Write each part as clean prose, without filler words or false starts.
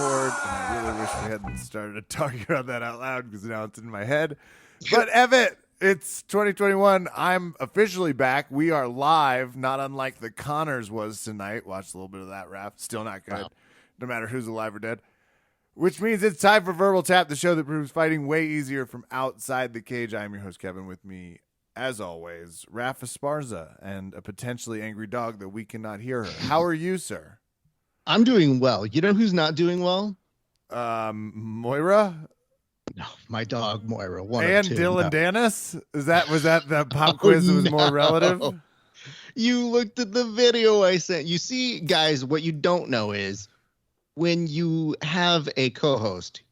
record, and I really wish we hadn't started talking about that out loud because now it's in my head. But Evan, it's 2021. I'm officially back. We are live, not unlike the Connors was tonight. Watched a little bit of that, Raph. Still not good, Wow. No matter who's alive or dead. Which means it's time for Verbal Tap, the show that proves fighting way easier from outside the cage. I'm your host, Kevin. With me, as always, Raph Esparza and a potentially angry dog that we cannot hear her. How are you, sir? I'm doing well. You know who's not doing well? Moira? No, my dog Moira. And Dylan Dennis? Was that the pop quiz that was more relative? You looked at the video I sent. You see, guys, what you don't know is when you have a co-host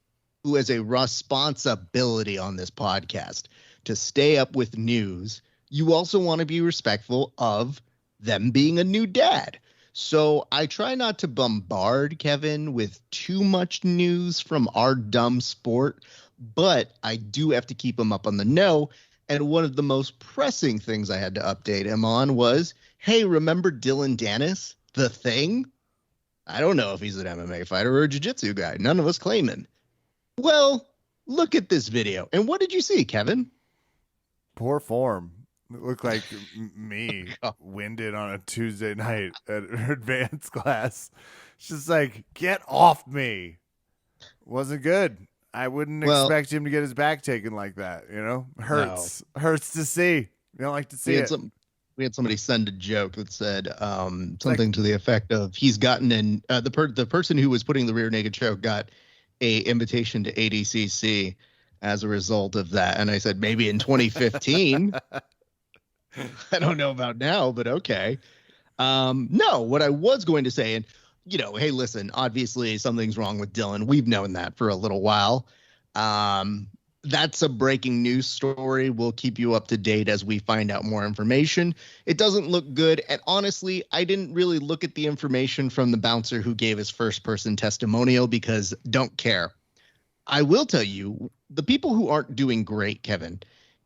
who has a responsibility on this podcast to stay up with news, you also want to be respectful of them being a new dad. So I try not to bombard Kevin with too much news from our dumb sport, but I do have to keep him up on the know. And one of the most pressing things I had to update him on was, hey, remember Dylan Dennis, the Thing? I don't know if he's an MMA fighter or a jiu-jitsu guy. None of us claiming. Well, look at this video. And what did you see, Kevin? Poor form. It looked like me winded on a Tuesday night at advanced class. It's just like, get off me. Wasn't good. I wouldn't expect him to get his back taken like that. You know, hurts. No. Hurts to see. You don't like to see it. We had somebody send a joke that said something to the effect of he's gotten the person who was putting the rear naked choke got a invitation to ADCC as a result of that. And I said, maybe in 2015. I don't know about now, but okay. No, what I was going to say, and hey, listen, obviously something's wrong with Dylan. We've known that for a little while. That's a breaking news story. We'll keep you up to date as we find out more information. It doesn't look good. And honestly, I didn't really look at the information from the bouncer who gave his first person testimonial because don't care. I will tell you, the people who aren't doing great, Kevin,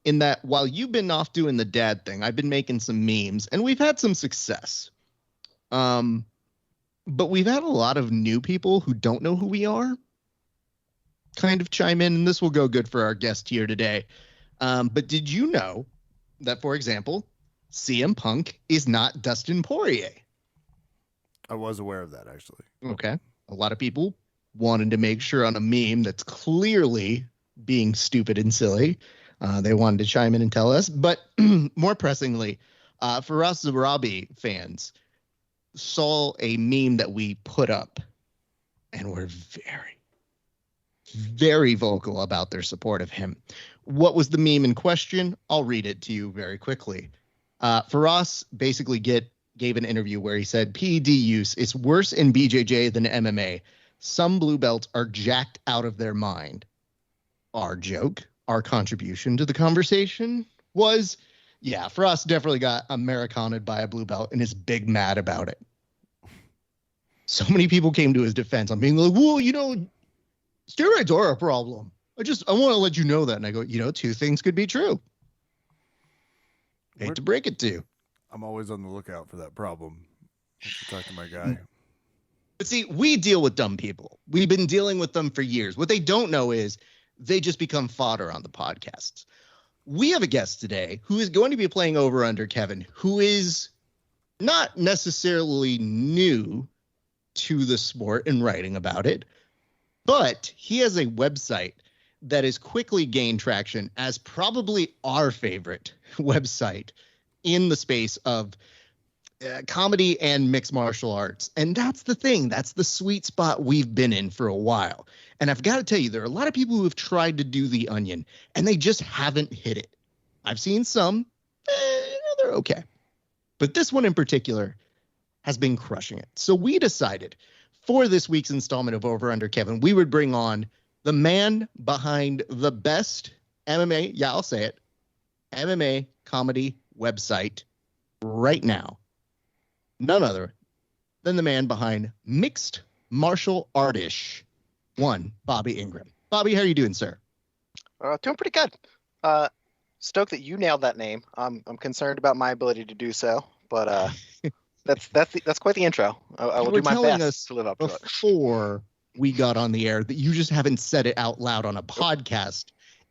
in that while you've been off doing the dad thing, I've been making some memes and we've had some success. But we've had a lot of new people who don't know who we are kind of chime in, and this will go good for our guest here today. But did you know that, for example, CM Punk is not Dustin Poirier? I was aware of that, actually. Okay. A lot of people wanted to make sure on a meme that's clearly being stupid and silly. They wanted to chime in and tell us. But more pressingly, for us, the Robbie fans, saw a meme that we put up and were very vocal about their support of him. What was the meme in question? I'll read it to you very quickly. For us, basically gave an interview where he said, PED use is worse in BJJ than MMA. Some blue belts are jacked out of their mind. Our joke, our contribution to the conversation was, yeah, for us, definitely got Americana'd by a blue belt and is big mad about it. So many people came to his defense. I'm being like, well, steroids are a problem. I want to let you know that. And I go, two things could be true. Hate to break it to you. I'm always on the lookout for that problem. I have to talk to my guy. But see, we deal with dumb people. We've been dealing with them for years. What they don't know is they just become fodder on the podcasts. We have a guest today who is going to be playing over under Kevin, who is not necessarily new to the sport and writing about it, but he has a website that has quickly gained traction as probably our favorite website in the space of comedy and mixed martial arts. And that's the thing. That's the sweet spot we've been in for a while. And I've got to tell you, there are a lot of people who have tried to do The Onion and they just haven't hit it. I've seen some, they're okay. But this one in particular has been crushing it. So we decided for this week's installment of Over Under Kevin, we would bring on the man behind the best MMA, yeah, I'll say it, MMA comedy website right now. None other than the man behind Mixed Martial Artish, one Bobby Ingram. Bobby, how are you doing, sir? Doing pretty good. Stoked that you nailed that name. I'm concerned about my ability to do so, but that's quite the intro. I will do my best to live up to it. Before we got on the air that you just haven't said it out loud on a podcast.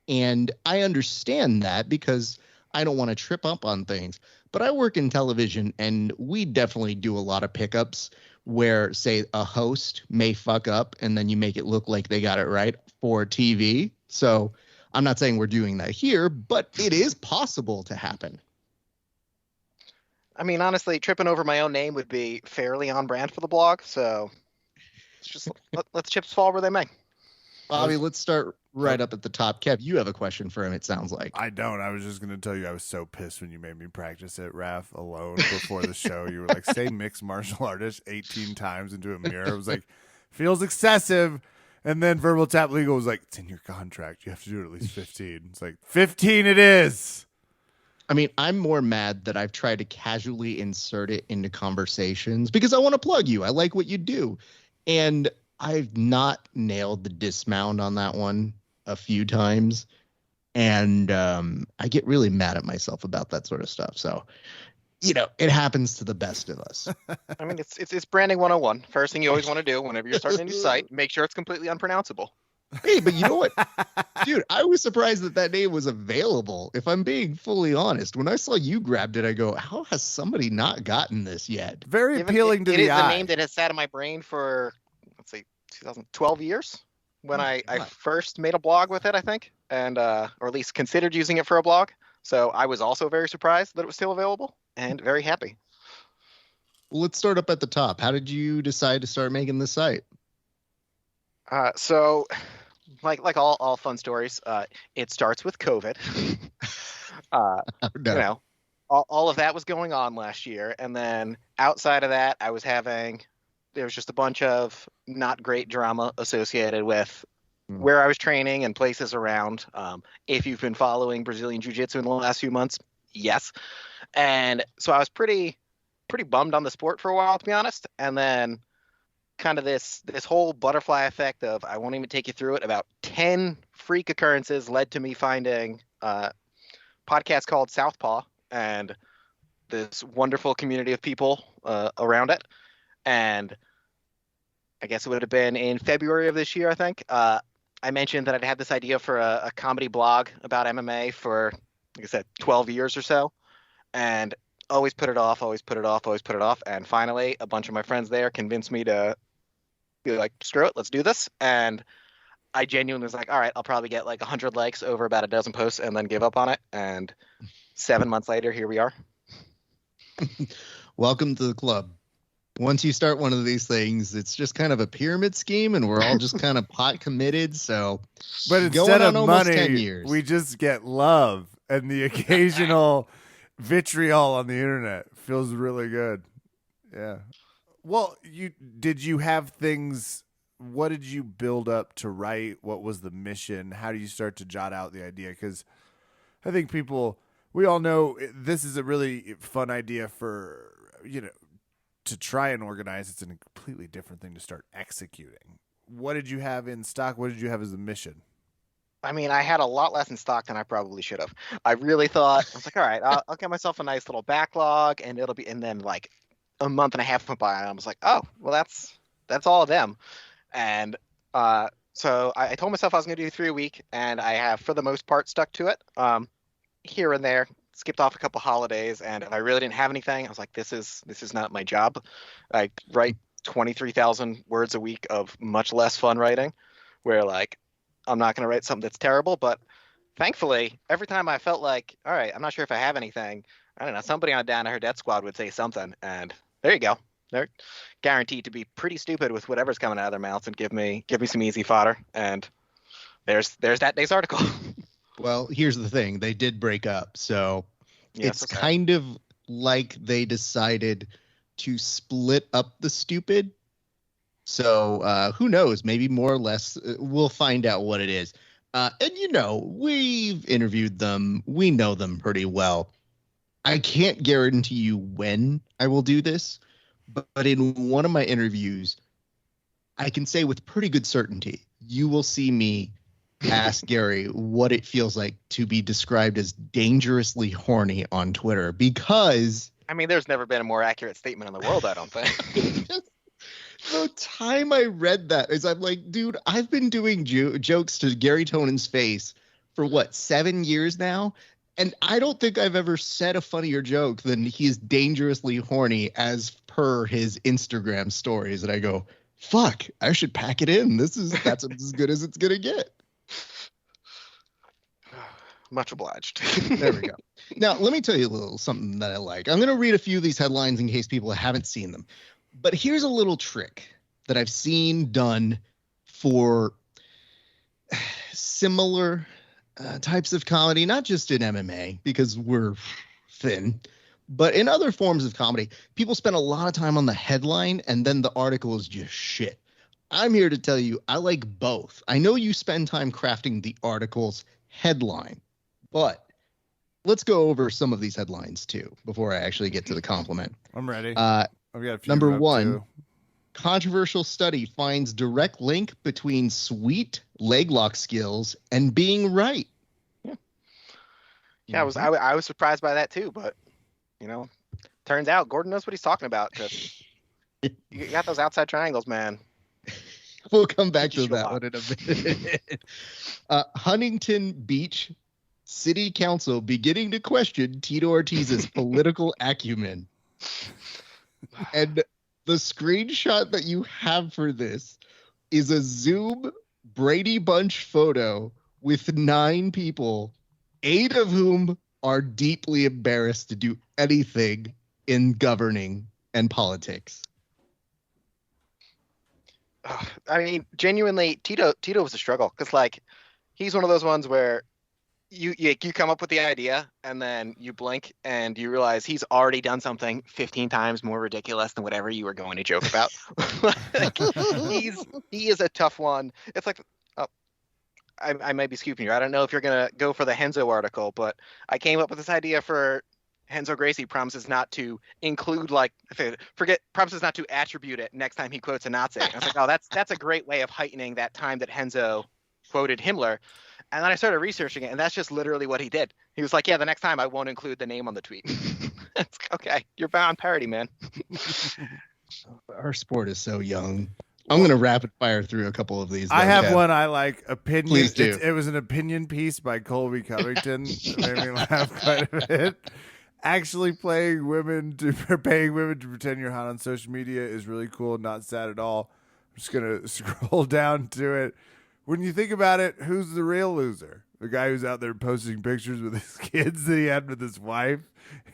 And I understand that because I don't want to trip up on things. But I work in television, and we definitely do a lot of pickups where, say, a host may fuck up and then you make it look like they got it right for TV. So I'm not saying we're doing that here, but it is possible to happen. I mean, honestly, tripping over my own name would be fairly on brand for the blog. So it's just let the chips fall where they may. Bobby, let's start right up at the top. Kev, you have a question for him, it sounds like. I don't. I was just going to tell you I was so pissed when you made me practice it, Raph, alone before the show. You were like, say mixed martial artist 18 times into a mirror. It was like, feels excessive. And then Verbal Tap Legal was like, it's in your contract. You have to do it at least 15. It's like, 15 it is. I mean, I'm more mad that I've tried to casually insert it into conversations because I want to plug you. I like what you do. And I've not nailed the dismount on that one a few times. And I get really mad at myself about that sort of stuff. So, you know, it happens to the best of us. I mean, it's branding 101. First thing you always want to do whenever you're starting a new site, make sure it's completely unpronounceable. Hey, but you know what? Dude, I was surprised that name was available. If I'm being fully honest, when I saw you grabbed it, I go, how has somebody not gotten this yet? Very appealing to the eye. It is a name that has sat in my brain for, let's see, 2012 years when I first made a blog with it, I think, and or at least considered using it for a blog. So I was also very surprised that it was still available and very happy. Well, let's start up at the top. How did you decide to start making this site? So like all fun stories, it starts with COVID. No. You know, all of that was going on last year. And then outside of that, there was just a bunch of not great drama associated with where I was training and places around. If you've been following Brazilian Jiu-Jitsu in the last few months, yes. And so I was pretty bummed on the sport for a while, to be honest. And then kind of this whole butterfly effect of, I won't even take you through it, about 10 freak occurrences led to me finding a podcast called Southpaw and this wonderful community of people around it. And I guess it would have been in February of this year, I think. I mentioned that I'd had this idea for a comedy blog about MMA for, like I said, 12 years or so. And always put it off. And finally, a bunch of my friends there convinced me to be like, screw it, let's do this. And I genuinely was like, all right, I'll probably get like 100 likes over about a dozen posts and then give up on it. And 7 months later, here we are. Welcome to the club. Once you start one of these things, it's just kind of a pyramid scheme, and we're all just kind of pot committed. So, but instead of money, we just get love and the occasional vitriol on the internet. Feels really good. Yeah. Well, did you have things? What did you build up to write? What was the mission? How do you start to jot out the idea? Because I think we all know this is a really fun idea for, to try and organize. It's a completely different thing to start executing. What did you have in stock? What did you have as a mission? I mean, I had a lot less in stock than I probably should have. I really thought, I was like, all right, I'll get myself a nice little backlog, and and then like a month and a half went by, and I was like, oh, well, that's all of them. And so I told myself I was going to do 3 a week, and I have, for the most part, stuck to it. Here and there, skipped off a couple holidays, and if I really didn't have anything, I was like, this is not my job. I write 23,000 words a week of much less fun writing, where like I'm not going to write something that's terrible. But thankfully, every time I felt like, all right, I'm not sure if I have anything, I don't know, somebody on Down to Her Death Squad would say something, and there you go. They're guaranteed to be pretty stupid with whatever's coming out of their mouths and give me some easy fodder. And there's that day's article. Well, here's the thing. They did break up. So yes, it's kind of like they decided to split up the stupid. So who knows? Maybe more or less we'll find out what it is. And, we've interviewed them. We know them pretty well. I can't guarantee you when I will do this. But in one of my interviews, I can say with pretty good certainty, you will see me ask Gary what it feels like to be described as dangerously horny on Twitter, because I mean, there's never been a more accurate statement in the world, I don't think. The time I read that is I'm like, dude, I've been doing jokes to Gary Tonon's face for what, 7 years now? And I don't think I've ever said a funnier joke than he's dangerously horny as per his Instagram stories. And I go, fuck, I should pack it in. That's as good as it's going to get. Much obliged. There we go. Now, let me tell you a little something that I like. I'm going to read a few of these headlines in case people haven't seen them. But here's a little trick that I've seen done for similar types of comedy, not just in MMA, because we're thin, but in other forms of comedy. People spend a lot of time on the headline, and then the article is just shit. I'm here to tell you I like both. I know you spend time crafting the article's headline, but let's go over some of these headlines, too, before I actually get to the compliment. I'm ready. I've got a few. Number one, controversial study finds direct link between sweet leg lock skills and being right. Yeah, I was surprised by that too, but turns out Gordon knows what he's talking about. Cause you got those outside triangles, man. We'll come back to that one in a minute. Huntington Beach City Council beginning to question Tito Ortiz's political acumen. And the screenshot that you have for this is a Zoom Brady Bunch photo with 9 people, 8 of whom are deeply embarrassed to do anything in governing and politics. I mean, genuinely, Tito was a struggle because, like, he's one of those ones where you come up with the idea and then you blink and you realize he's already done something 15 times more ridiculous than whatever you were going to joke about. Like, he is a tough one. It's like, I might be scooping you. I don't know if you're going to go for the Henzo article, but I came up with this idea for Henzo Gracie promises not to include, promises not to attribute it next time he quotes a Nazi. And I was like, oh, that's a great way of heightening that time that Henzo quoted Himmler. And then I started researching it, and that's just literally what he did. He was like, yeah, the next time I won't include the name on the tweet. It's okay. You're bound parody, man. Our sport is so young. I'm going to rapid fire through a couple of these. I have one I like. Opinion. Please do. It was an opinion piece by Colby Covington. It made me laugh quite a bit. Actually paying women to pretend you're hot on social media is really cool. Not sad at all. I'm just going to scroll down to it. When you think about it, who's the real loser? The guy who's out there posting pictures with his kids that he had with his wife,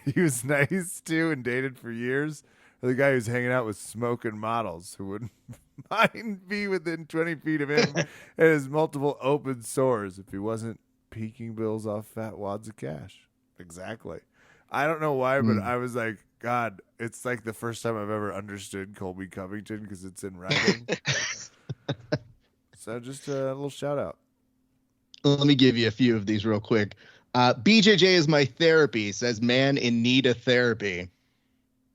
he was nice to and dated for years, or the guy who's hanging out with smoking models who wouldn't mind be within 20 feet of him and has multiple open sores if he wasn't peeking bills off fat wads of cash. Exactly. I don't know why, but I was like, God, it's like the first time I've ever understood Colby Covington because it's in writing. So just a little shout out. Let me give you a few of these real quick. BJJ is my therapy, says man in need of therapy.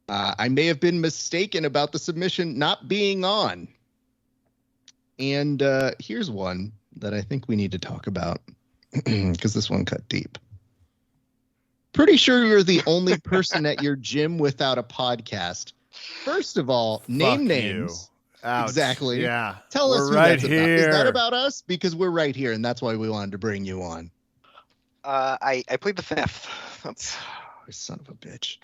I may have been mistaken about the submission not being on. And here's one that I think we need to talk about because this one cut deep. Pretty sure you're the only person at your gym without a podcast. First of all, name names. Ouch. Exactly. Yeah. Tell us who right that's here. about. Is that about us? Because we're right here, and that's why we wanted to bring you on. I plead the fifth. That's son of a bitch.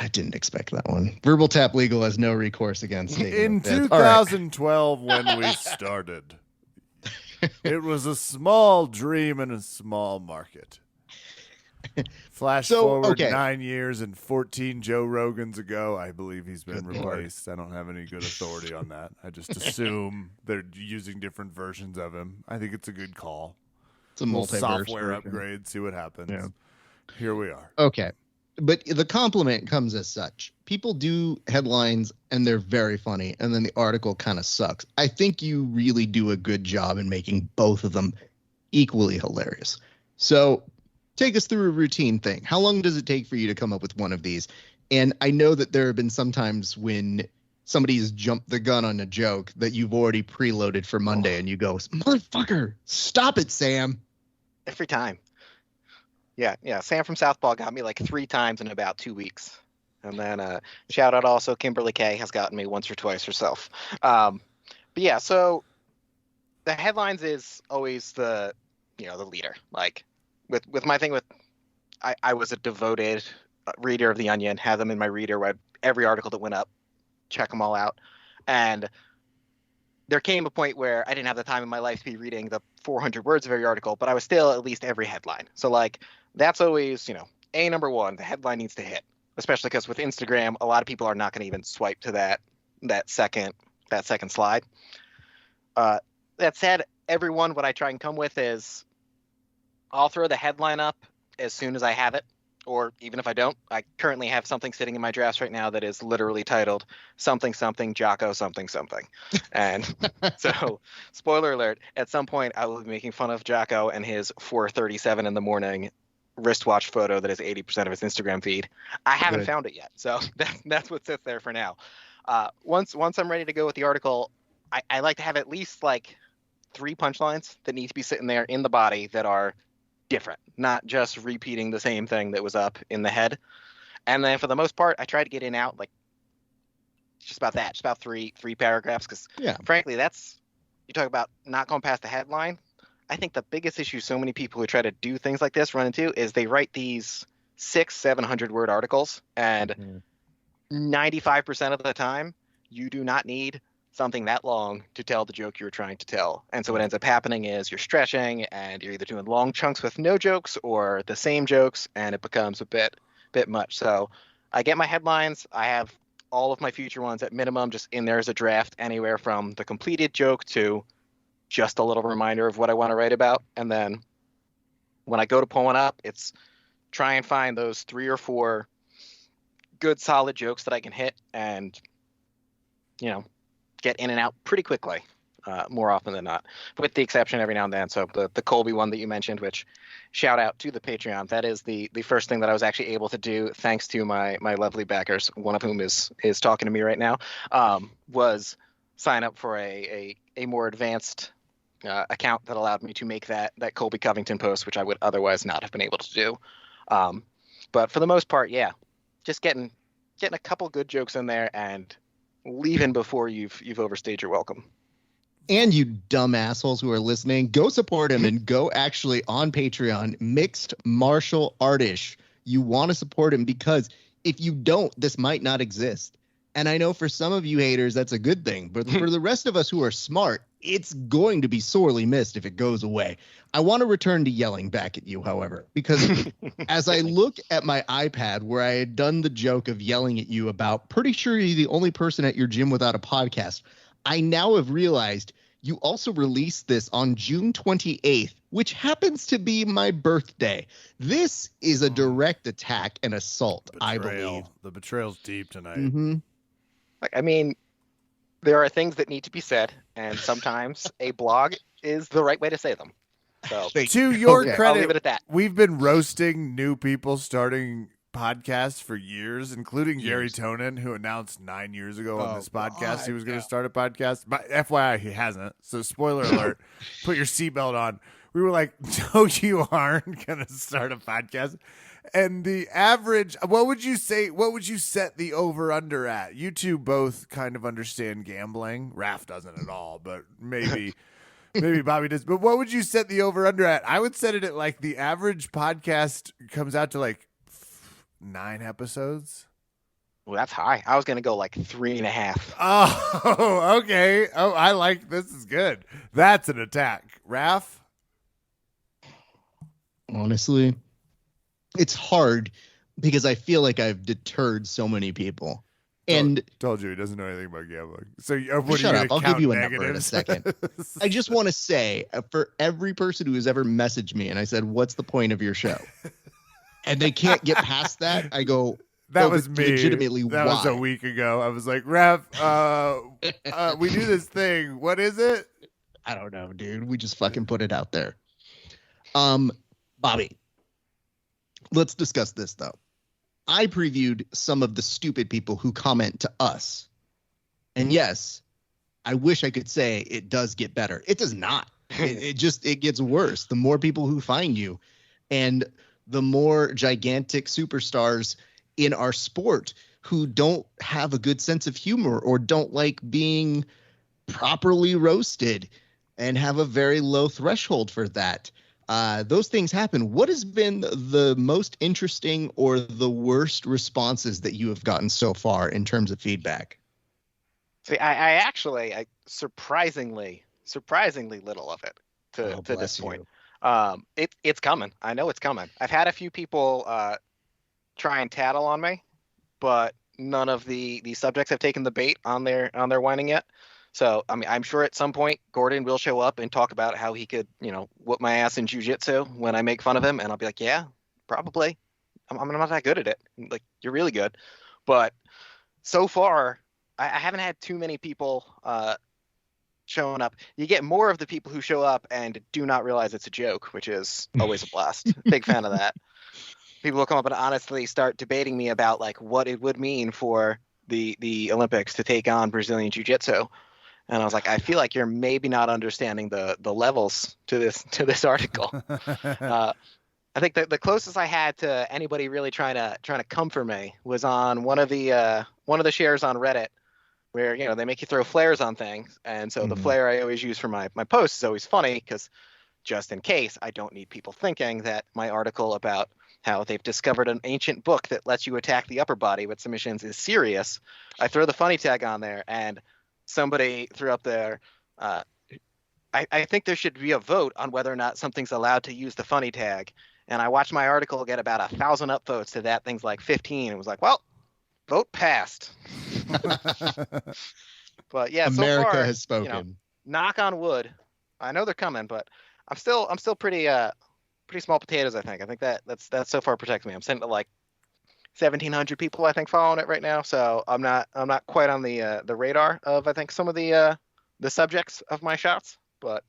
I didn't expect that one. Verbal Tap Legal has no recourse against it. In 2012, when we started, it was a small dream in a small market. Flash forward 9 years and 14 Joe Rogans ago, I believe he's been replaced. I don't have any good authority on that. I just assume they're using different versions of him. I think it's a good call. It's a multiverse software upgrade. See what happens. Yeah. Here we are. Okay. But the compliment comes as such. People do headlines and they're very funny, and then the article kind of sucks. I think you really do a good job in making both of them equally hilarious. So take us through a routine thing. How long does it take for you to come up with one of these? And I know that there have been some times when somebody has jumped the gun on a joke that you've already preloaded for Monday, and you go, motherfucker, stop it, Sam. Every time. Yeah. Sam from Southpaw got me like 3 times in about 2 weeks. And then shout out also Kimberly K has gotten me once or twice herself. But yeah, so the headlines is always the leader. Like with my thing with I was a devoted reader of The Onion, had them in my reader, read every article that went up, check them all out. And there came a point where I didn't have the time in my life to be reading the 400 words of every article, but I was still at least every headline. So like that's always, number one, the headline needs to hit, especially because with Instagram, a lot of people are not going to even swipe to that second slide. That said, everyone, what I try and come with is I'll throw the headline up as soon as I have it, or even if I don't. I currently have something sitting in my drafts right now that is literally titled something something Jocko something something. And so, spoiler alert, at some point I will be making fun of Jocko and his 4:37 in the morning wristwatch photo that is 80% of his Instagram feed. I haven't found it yet, so that's what sits there for now. Once I'm ready to go with the article, I like to have at least like 3 punchlines that need to be sitting there in the body that are different, not just repeating the same thing that was up in the head. And then for the most part, I try to get in out like just about that, just about three paragraphs, because frankly, that's, you talk about not going past the headline. I think the biggest issue so many people who try to do things like this run into is they write these 600-700 word articles, and 95% of the time you do not need something that long to tell the joke you're trying to tell. And so what ends up happening is you're stretching and you're either doing long chunks with no jokes or the same jokes, and it becomes a bit much. So I get my headlines. I have all of my future ones at minimum just in there as a draft, anywhere from the completed joke to just a little reminder of what I want to write about. And then when I go to pull one up, it's try and find those 3 or 4 good solid jokes that I can hit and, get in and out pretty quickly, more often than not, with the exception every now and then. So the Colby one that you mentioned, which shout out to the Patreon, that is the first thing that I was actually able to do thanks to my lovely backers, one of whom is talking to me right now, was sign up for a more advanced account that allowed me to make that Colby Covington post, which I would otherwise not have been able to do. But for the most part, just getting a couple good jokes in there and leaving before you've overstayed your welcome. And you dumb assholes who are listening, go support him and go actually on Patreon, Mixed Martial Artish. You want to support him because if you don't, this might not exist. And I know for some of you haters, that's a good thing. But for the rest of us who are smart, it's going to be sorely missed if it goes away. I want to return to yelling back at you, however, because as I look at my iPad where I had done the joke of yelling at you about pretty sure you're the only person at your gym without a podcast, I now have realized you also released this on June 28th, which happens to be my birthday. This is a direct attack and assault, I believe. The betrayal's deep tonight. Mm-hmm. I mean, there are things that need to be said, and sometimes a blog is the right way to say them. So, to your credit, I'll leave it at that. We've been roasting new people starting podcasts for years, including Gary Tonin, who announced 9 years ago on this podcast he was going to start a podcast. But FYI, he hasn't. So spoiler alert, put your seatbelt on. We were like, no, you aren't going to start a podcast. And the average, what would you say, what would you set the over-under at? You two both kind of understand gambling. Raph doesn't at all, but maybe Bobby does. But what would you set the over-under at? I would set it at like the average podcast comes out to like 9 episodes. Well, that's high. I was going to go like 3.5. Oh, okay. Oh, I like this. Is good. That's an attack. Raph? Honestly, it's hard because I feel like I've deterred so many people. And told you he doesn't know anything about gambling. So shut up. I'll give you a number in a second. I just want to say, for every person who has ever messaged me and I said, what's the point of your show? And they can't get past that, I go, that was me. Legitimately, that was a week ago. I was like, Raph, we do this thing. What is it? I don't know, dude. We just fucking put it out there. Bobby, let's discuss this, though. I previewed some of the stupid people who comment to us. And yes, I wish I could say it does get better. It does not. It gets worse. The more people who find you and the more gigantic superstars in our sport who don't have a good sense of humor or don't like being properly roasted and have a very low threshold for that. Those things happen. What has been the most interesting or the worst responses that you have gotten so far in terms of feedback? See, I actually surprisingly little of it to this point. It's coming. I know it's coming. I've had a few people try and tattle on me, but none of the subjects have taken the bait on their whining yet. So, I mean, I'm sure at some point Gordon will show up and talk about how he could, whoop my ass in jiu-jitsu when I make fun of him. And I'll be like, yeah, probably. I'm not that good at it. Like, you're really good. But so far, I haven't had too many people showing up. You get more of the people who show up and do not realize it's a joke, which is always a blast. Big fan of that. People will come up and honestly start debating me about like what it would mean for the Olympics to take on Brazilian Jiu-Jitsu. And I was like, I feel like you're maybe not understanding the levels to this article. I think the closest I had to anybody really trying to come for me was on one of the shares on Reddit, where they make you throw flares on things, and so the flare I always use for my posts is always funny because just in case I don't need people thinking that my article about how they've discovered an ancient book that lets you attack the upper body with submissions is serious. I throw the funny tag on there, and somebody threw up there. I think there should be a vote on whether or not something's allowed to use the funny tag. And I watched my article get about 1,000 upvotes to that. Thing's like 15. It was like, well, vote passed. But yeah, America so far, has spoken. Knock on wood. I know they're coming, but I'm still pretty small potatoes. I think that's so far protects me. I'm sitting at like 1,700 people, I think, following it right now. So I'm not quite on the radar of, I think, some of the subjects of my shots. But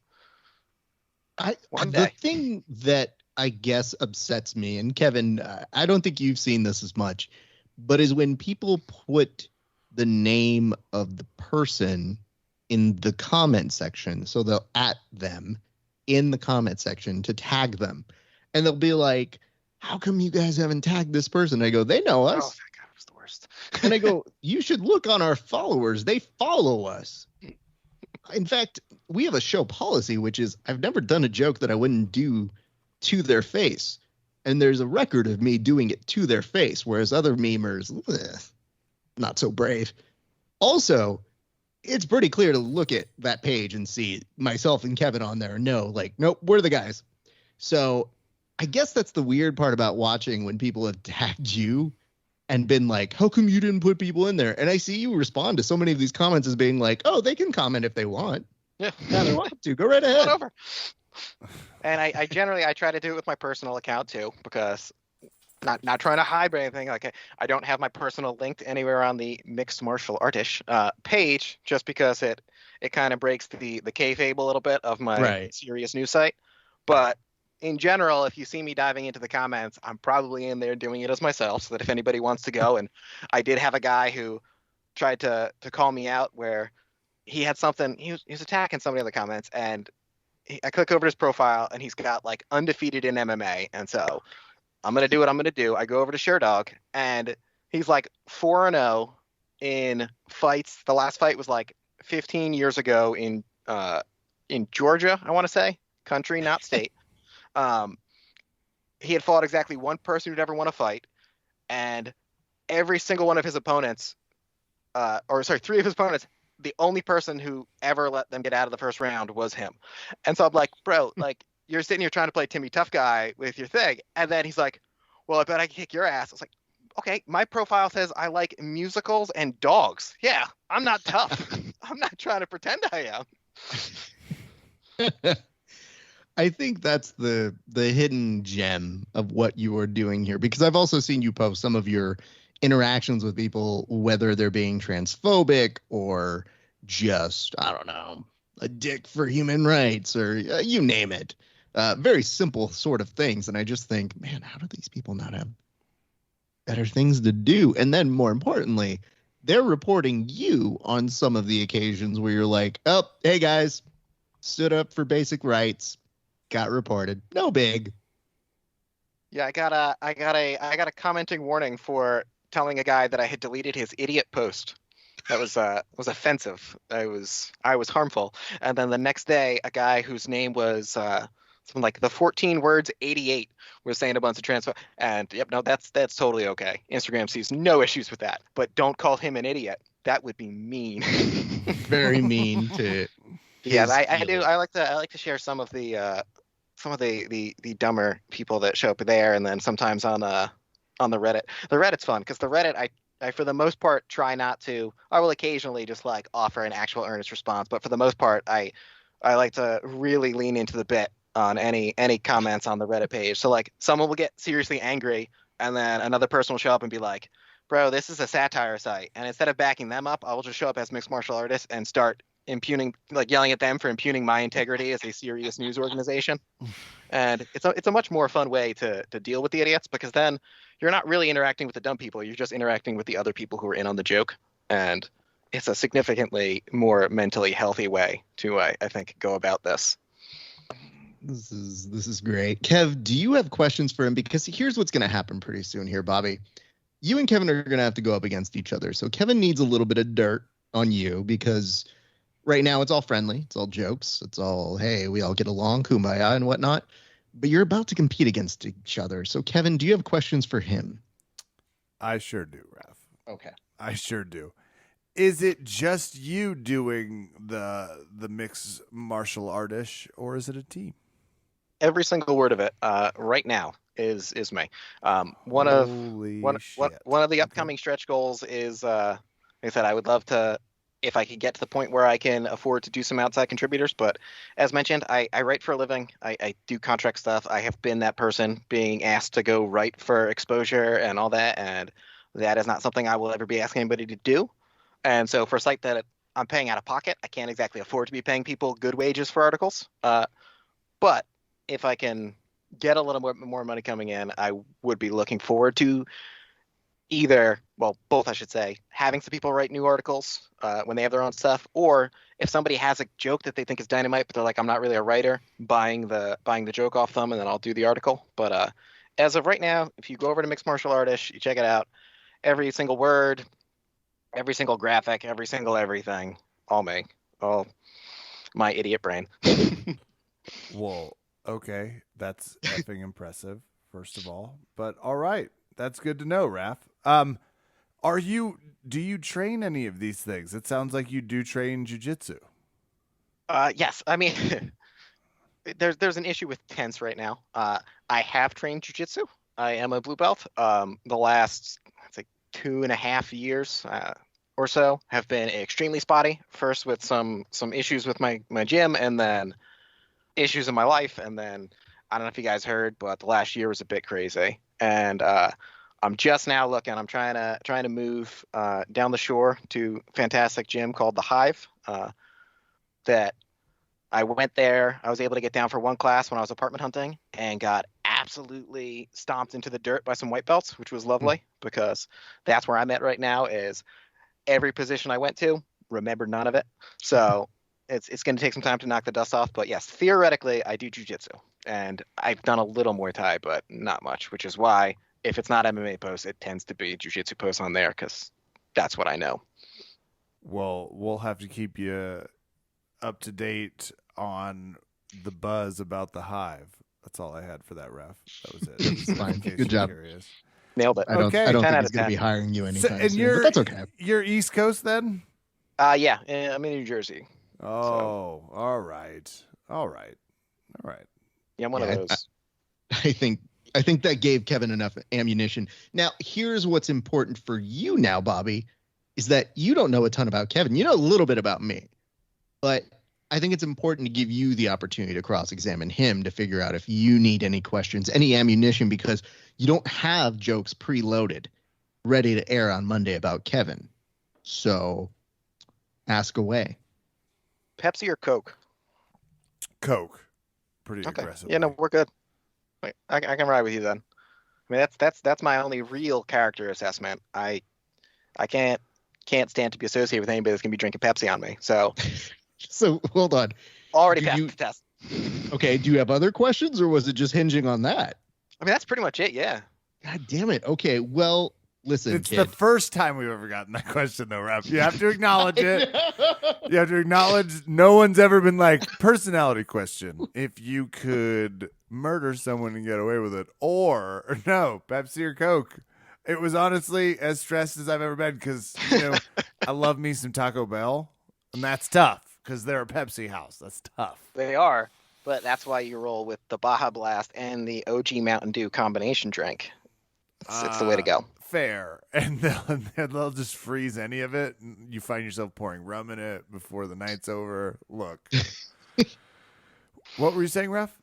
one day. The thing that I guess upsets me, and Kevin, I don't think you've seen this as much, but is when people put the name of the person in the comment section. So they'll at them in the comment section to tag them. And they'll be like, how come you guys haven't tagged this person? I go, they know us. Oh, that guy was the worst. And I go, you should look on our followers. They follow us. In fact, we have a show policy, which is I've never done a joke that I wouldn't do to their face. And there's a record of me doing it to their face, whereas other memers, not so brave. Also, it's pretty clear to look at that page and see myself and Kevin on there. Nope, we're the guys. So I guess that's the weird part about watching when people have tagged you and been like, how come you didn't put people in there? And I see you respond to so many of these comments as being like, oh, they can comment if they want. Yeah, they want to. Go right ahead. Over. And I generally try to do it with my personal account too, because not trying to hide anything. Like I don't have my personal linked anywhere on the Mixed Martial Artish page, just because it kind of breaks the kayfabe a little bit of my serious news site. But in general, if you see me diving into the comments, I'm probably in there doing it as myself, so that if anybody wants to go. And I did have a guy who tried to call me out where he had something, he was attacking somebody in the comments, and I click over his profile and he's got like undefeated in MMA. And so I'm going to do what I'm going to do. I go over to ShareDog and he's like 4-0 in fights. The last fight was like 15 years ago in Georgia, I want to say, country, not state. He had fought exactly one person who'd ever won a fight, and every single one of his opponents, three of his opponents, the only person who ever let them get out of the first round was him. And so I'm like, bro, like you're sitting here trying to play Timmy Tough Guy with your thing. And then he's like, well, I bet I can kick your ass. I was like, okay, my profile says I like musicals and dogs. Yeah, I'm not tough. I'm not trying to pretend I am. I think that's the hidden gem of what you are doing here, because I've also seen you post some of your interactions with people, whether they're being transphobic or just, I don't know, a dick for human rights or you name it. Very simple sort of things. And I just think, man, how do these people not have better things to do? And then more importantly, they're reporting you on some of the occasions where you're like, oh, hey guys, stood up for basic rights, got reported. No big. Yeah, I got a commenting warning for telling a guy that I had deleted his idiot post. That was offensive. I was harmful. And then the next day, a guy whose name was something like the 14 words 88 was saying a bunch of transfer. And yep, no, that's totally okay. Instagram sees no issues with that. But don't call him an idiot. That would be mean. Very mean to. Yeah, I do. I like to share some of the dumber people that show up there, and then sometimes on the Reddit. The Reddit's fun because the Reddit I for the most part try not to. I will occasionally just like offer an actual earnest response, but for the most part I like to really lean into the bit on any comments on the Reddit page. So like someone will get seriously angry, and then another person will show up and be like, "Bro, this is a satire site," and instead of backing them up, I will just show up as mixed martial artist and start impugning, like yelling at them for impugning my integrity as a serious news organization. And it's a much more fun way to deal with the idiots, because then you're not really interacting with the dumb people, you're just interacting with the other people who are in on the joke. And it's a significantly more mentally healthy way to I think go about this. This is great. Kev, do you have questions for him? Because here's what's going to happen pretty soon here, Bobby. You and Kevin are going to have to go up against each other. So Kevin needs a little bit of dirt on you, because right now it's all friendly. It's all jokes. It's all, hey, we all get along, kumbaya and whatnot. But you're about to compete against each other. So, Kevin, do you have questions for him? I sure do, Raph. Okay. I sure do. Is it just you doing the mixed martial artish, or is it a team? Every single word of it right now is me. One of the upcoming stretch goals is, like I said, I would love to, if I could get to the point where I can afford to do some outside contributors. But as mentioned, I write for a living. I do contract stuff. I have been that person being asked to go write for exposure and all that. And that is not something I will ever be asking anybody to do. And so for a site that I'm paying out of pocket, I can't exactly afford to be paying people good wages for articles. But if I can get a little more money coming in, I would be looking forward to both I should say, having some people write new articles when they have their own stuff, or if somebody has a joke that they think is dynamite, but they're like, I'm not really a writer, buying the joke off them, and then I'll do the article. But as of right now, if you go over to Mixed Martial Artish, you check it out, every single word, every single graphic, every single everything, all me, all my idiot brain. Well, okay, that's effing impressive, first of all. But all right. That's good to know, Raph. Do you train any of these things? It sounds like you do train jiu-jitsu. Yes. I mean, there's an issue with tense right now. I have trained jiu-jitsu. I am a blue belt. The last, it's like 2.5 years or so have been extremely spotty. First with some issues with my gym, and then issues in my life. And then, I don't know if you guys heard, but the last year was a bit crazy. And I'm just now looking. I'm trying to move down the shore to a fantastic gym called The Hive. That I went there. I was able to get down for one class when I was apartment hunting, and got absolutely stomped into the dirt by some white belts, which was lovely, because that's where I'm at right now. Is every position I went to, remembered none of it. So it's going to take some time to knock the dust off. But yes, theoretically, I do jiu-jitsu. And I've done a little Muay Thai, but not much, which is why if it's not MMA posts, it tends to be jiu-jitsu posts on there, because that's what I know. Well, we'll have to keep you up to date on the buzz about The Hive. That's all I had for that, Ref. That was it. That was fine. Good job. Curious. Nailed it. I don't Okay. think 10 out he's of going to 10. be hiring you anytime and soon, but that's okay. You're East Coast then? Yeah, I'm in New Jersey. Oh, so. All right. Yeah, I'm one of those. I think that gave Kevin enough ammunition. Now, here's what's important for you now, Bobby, is that you don't know a ton about Kevin. You know a little bit about me. But I think it's important to give you the opportunity to cross-examine him to figure out if you need any questions, any ammunition, because you don't have jokes preloaded, ready to air on Monday about Kevin. So ask away. Pepsi or Coke? Coke. Pretty Okay. aggressive. Yeah, no, we're good. I can ride with you then. I mean, that's my only real character assessment. I can't stand to be associated with anybody that's gonna be drinking Pepsi on me. So hold on. Already passed the test. Okay. Do you have other questions, or was it just hinging on that? I mean, that's pretty much it. Yeah. God damn it. Okay. Well, Listen, it's kid. the first time we've ever gotten that question, though, Rap. You have to acknowledge it. You have to acknowledge no one's ever been like, personality question. If you could murder someone and get away with it, or no, Pepsi or Coke. It was honestly as stressed as I've ever been because, I love me some Taco Bell, and that's tough because they're a Pepsi house. That's tough. They are, but that's why you roll with the Baja Blast and the OG Mountain Dew combination drink. It's the way to go. Fair. And they'll just freeze any of it. And you find yourself pouring rum in it before the night's over. Look. What were you saying, Ref?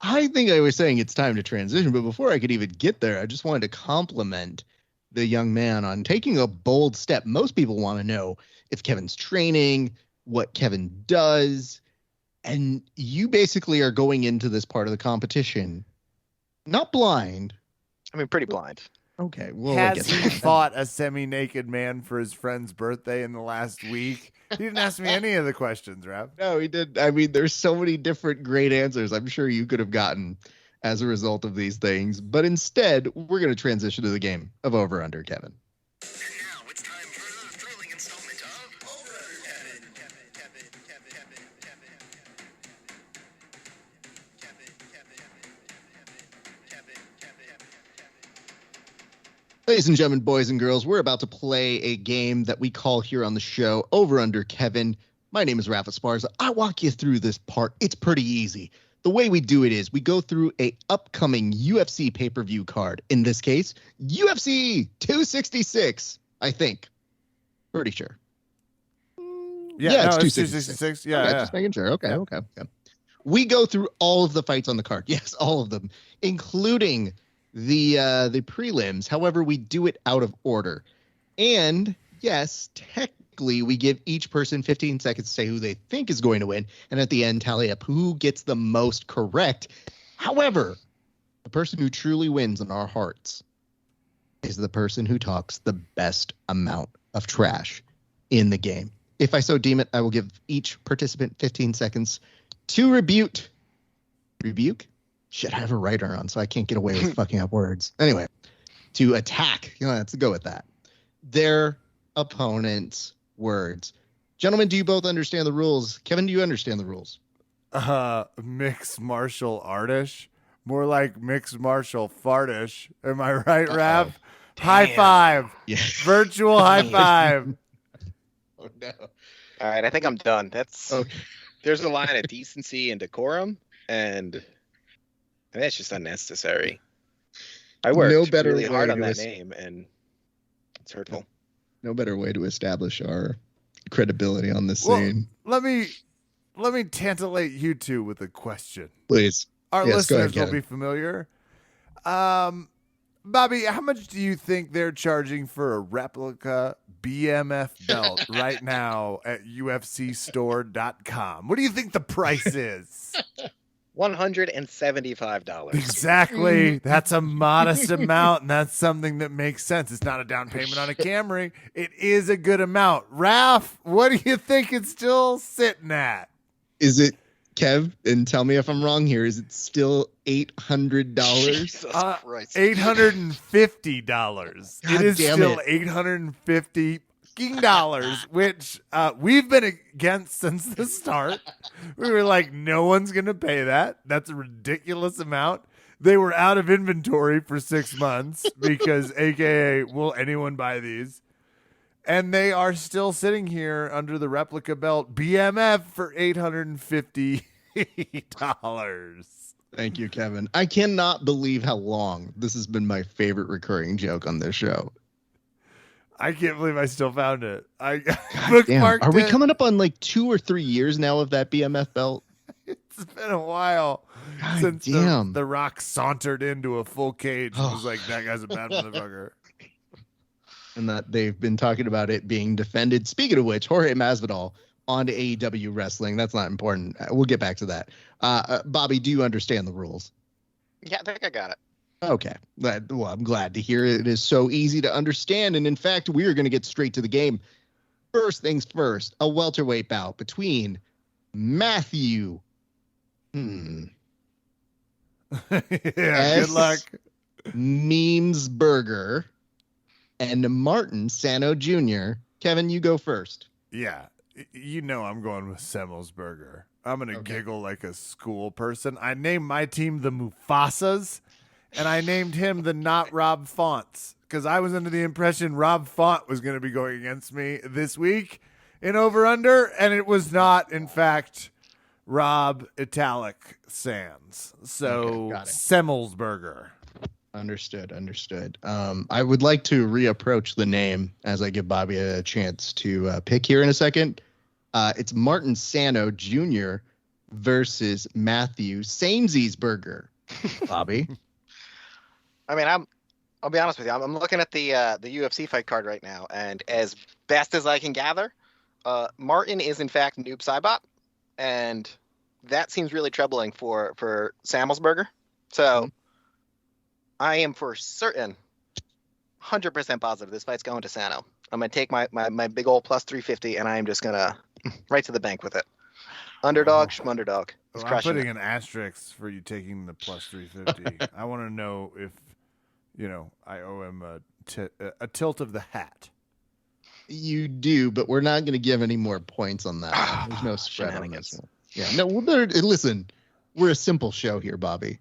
I think I was saying it's time to transition, but before I could even get there, I just wanted to compliment the young man on taking a bold step. Most people want to know if Kevin's training, what Kevin does, and you basically are going into this part of the competition not blind. I mean, pretty blind. Okay. Well, Has he fought a semi-naked man for his friend's birthday in the last week? He didn't ask me any of the questions, Rap. No, he did. I mean, there's so many different great answers I'm sure you could have gotten as a result of these things. But instead, we're going to transition to the game of Over Under, Kevin. And now it's time for another thrilling installment of Over Kevin. Ladies and gentlemen, boys and girls, we're about to play a game that we call here on the show Over Under Kevin. My name is Rafa Sparza. I walk you through this part. It's pretty easy. The way we do it is we go through a upcoming UFC pay-per-view card. In this case, UFC 266, I think. Pretty sure. Yeah, it's 266. Yeah, Okay, yeah. just making sure. Okay. We go through all of the fights on the card. Yes, all of them, including the prelims. However, we do it out of order. And yes, technically, we give each person 15 seconds to say who they think is going to win, and at the end, tally up who gets the most correct. However, the person who truly wins in our hearts is the person who talks the best amount of trash in the game. If I so deem it, I will give each participant 15 seconds to rebuke? Shit, I have a writer on, so I can't get away with fucking up words. Anyway, to attack, let's go with that. Their opponent's words. Gentlemen, do you both understand the rules? Kevin, do you understand the rules? Mixed martial artish. More like mixed martial fartish. Am I right, Rav? High five. Yeah. Virtual high five. Oh, no. All right, I think I'm done. Okay. There's a line of decency and decorum, and that's just unnecessary. I worked really hard on that name, and it's hurtful. No better way to establish our credibility on this Well, scene. let me tantallate you two with a question. Please. Our Yes, go ahead, listeners will Kevin. be familiar. Bobby, how much do you think they're charging for a replica BMF belt right now at UFCstore.com? What do you think the price is? $175. Exactly. That's a modest amount, and that's something that makes sense. It's not a down payment on a Camry. It is a good amount. Ralph, what do you think it's still sitting at? Is it, Kev, and tell me if I'm wrong here, is it still $800? Jesus Christ. $850. It is damn still it. $850, which we've been against since the start. We were like, no one's going to pay that. That's a ridiculous amount. They were out of inventory for 6 months because, AKA, will anyone buy these? And they are still sitting here under the replica belt BMF for $850. Thank you, Kevin. I cannot believe how long this has been my favorite recurring joke on this show. I can't believe I still found it. I Damn. bookmarked Are we it. coming up on like 2 or 3 years now of that BMF belt? It's been a while God since damn. the Rock sauntered into a full cage and Oh. was like, that guy's a bad motherfucker. And that they've been talking about it being defended. Speaking of which, Jorge Masvidal on to AEW Wrestling. That's not important. We'll get back to that. Bobby, do you understand the rules? Yeah, I think I got it. Okay. Well, I'm glad to hear it is so easy to understand. And in fact, we are going to get straight to the game. First things first, a welterweight bout between Matthew. Yeah, good luck. Memesburger and Martin Sano Jr. Kevin, you go first. Yeah. You know I'm going with Semmelsberger. I'm going to giggle like a school person. I named my team the Mufasas, and I named him the Not Rob Fonts because I was under the impression Rob Font was going to be going against me this week in Over-Under, and it was not, in fact, Rob Italic Sands. So Semmelsberger. Understood. I would like to reapproach the name as I give Bobby a chance to pick here in a second. It's Martin Sano Jr. versus Matthew Samesiesberger. Bobby. I mean, I'll be honest with you. I'm looking at the UFC fight card right now, and as best as I can gather, Martin is in fact Noob Saibot, and that seems really troubling for Semmelsberger. So I am for certain 100% positive this fight's going to Sano. I'm going to take my big old plus 350, and I am just going to right to the bank with it. Underdog, schmunderdog. Well, I'm putting an asterisk for you taking the plus 350. I want to know if, I owe him a tilt of the hat. You do, but we're not going to give any more points on that. There's no spread on this one. Yeah, no. Well, listen, we're a simple show here, Bobby.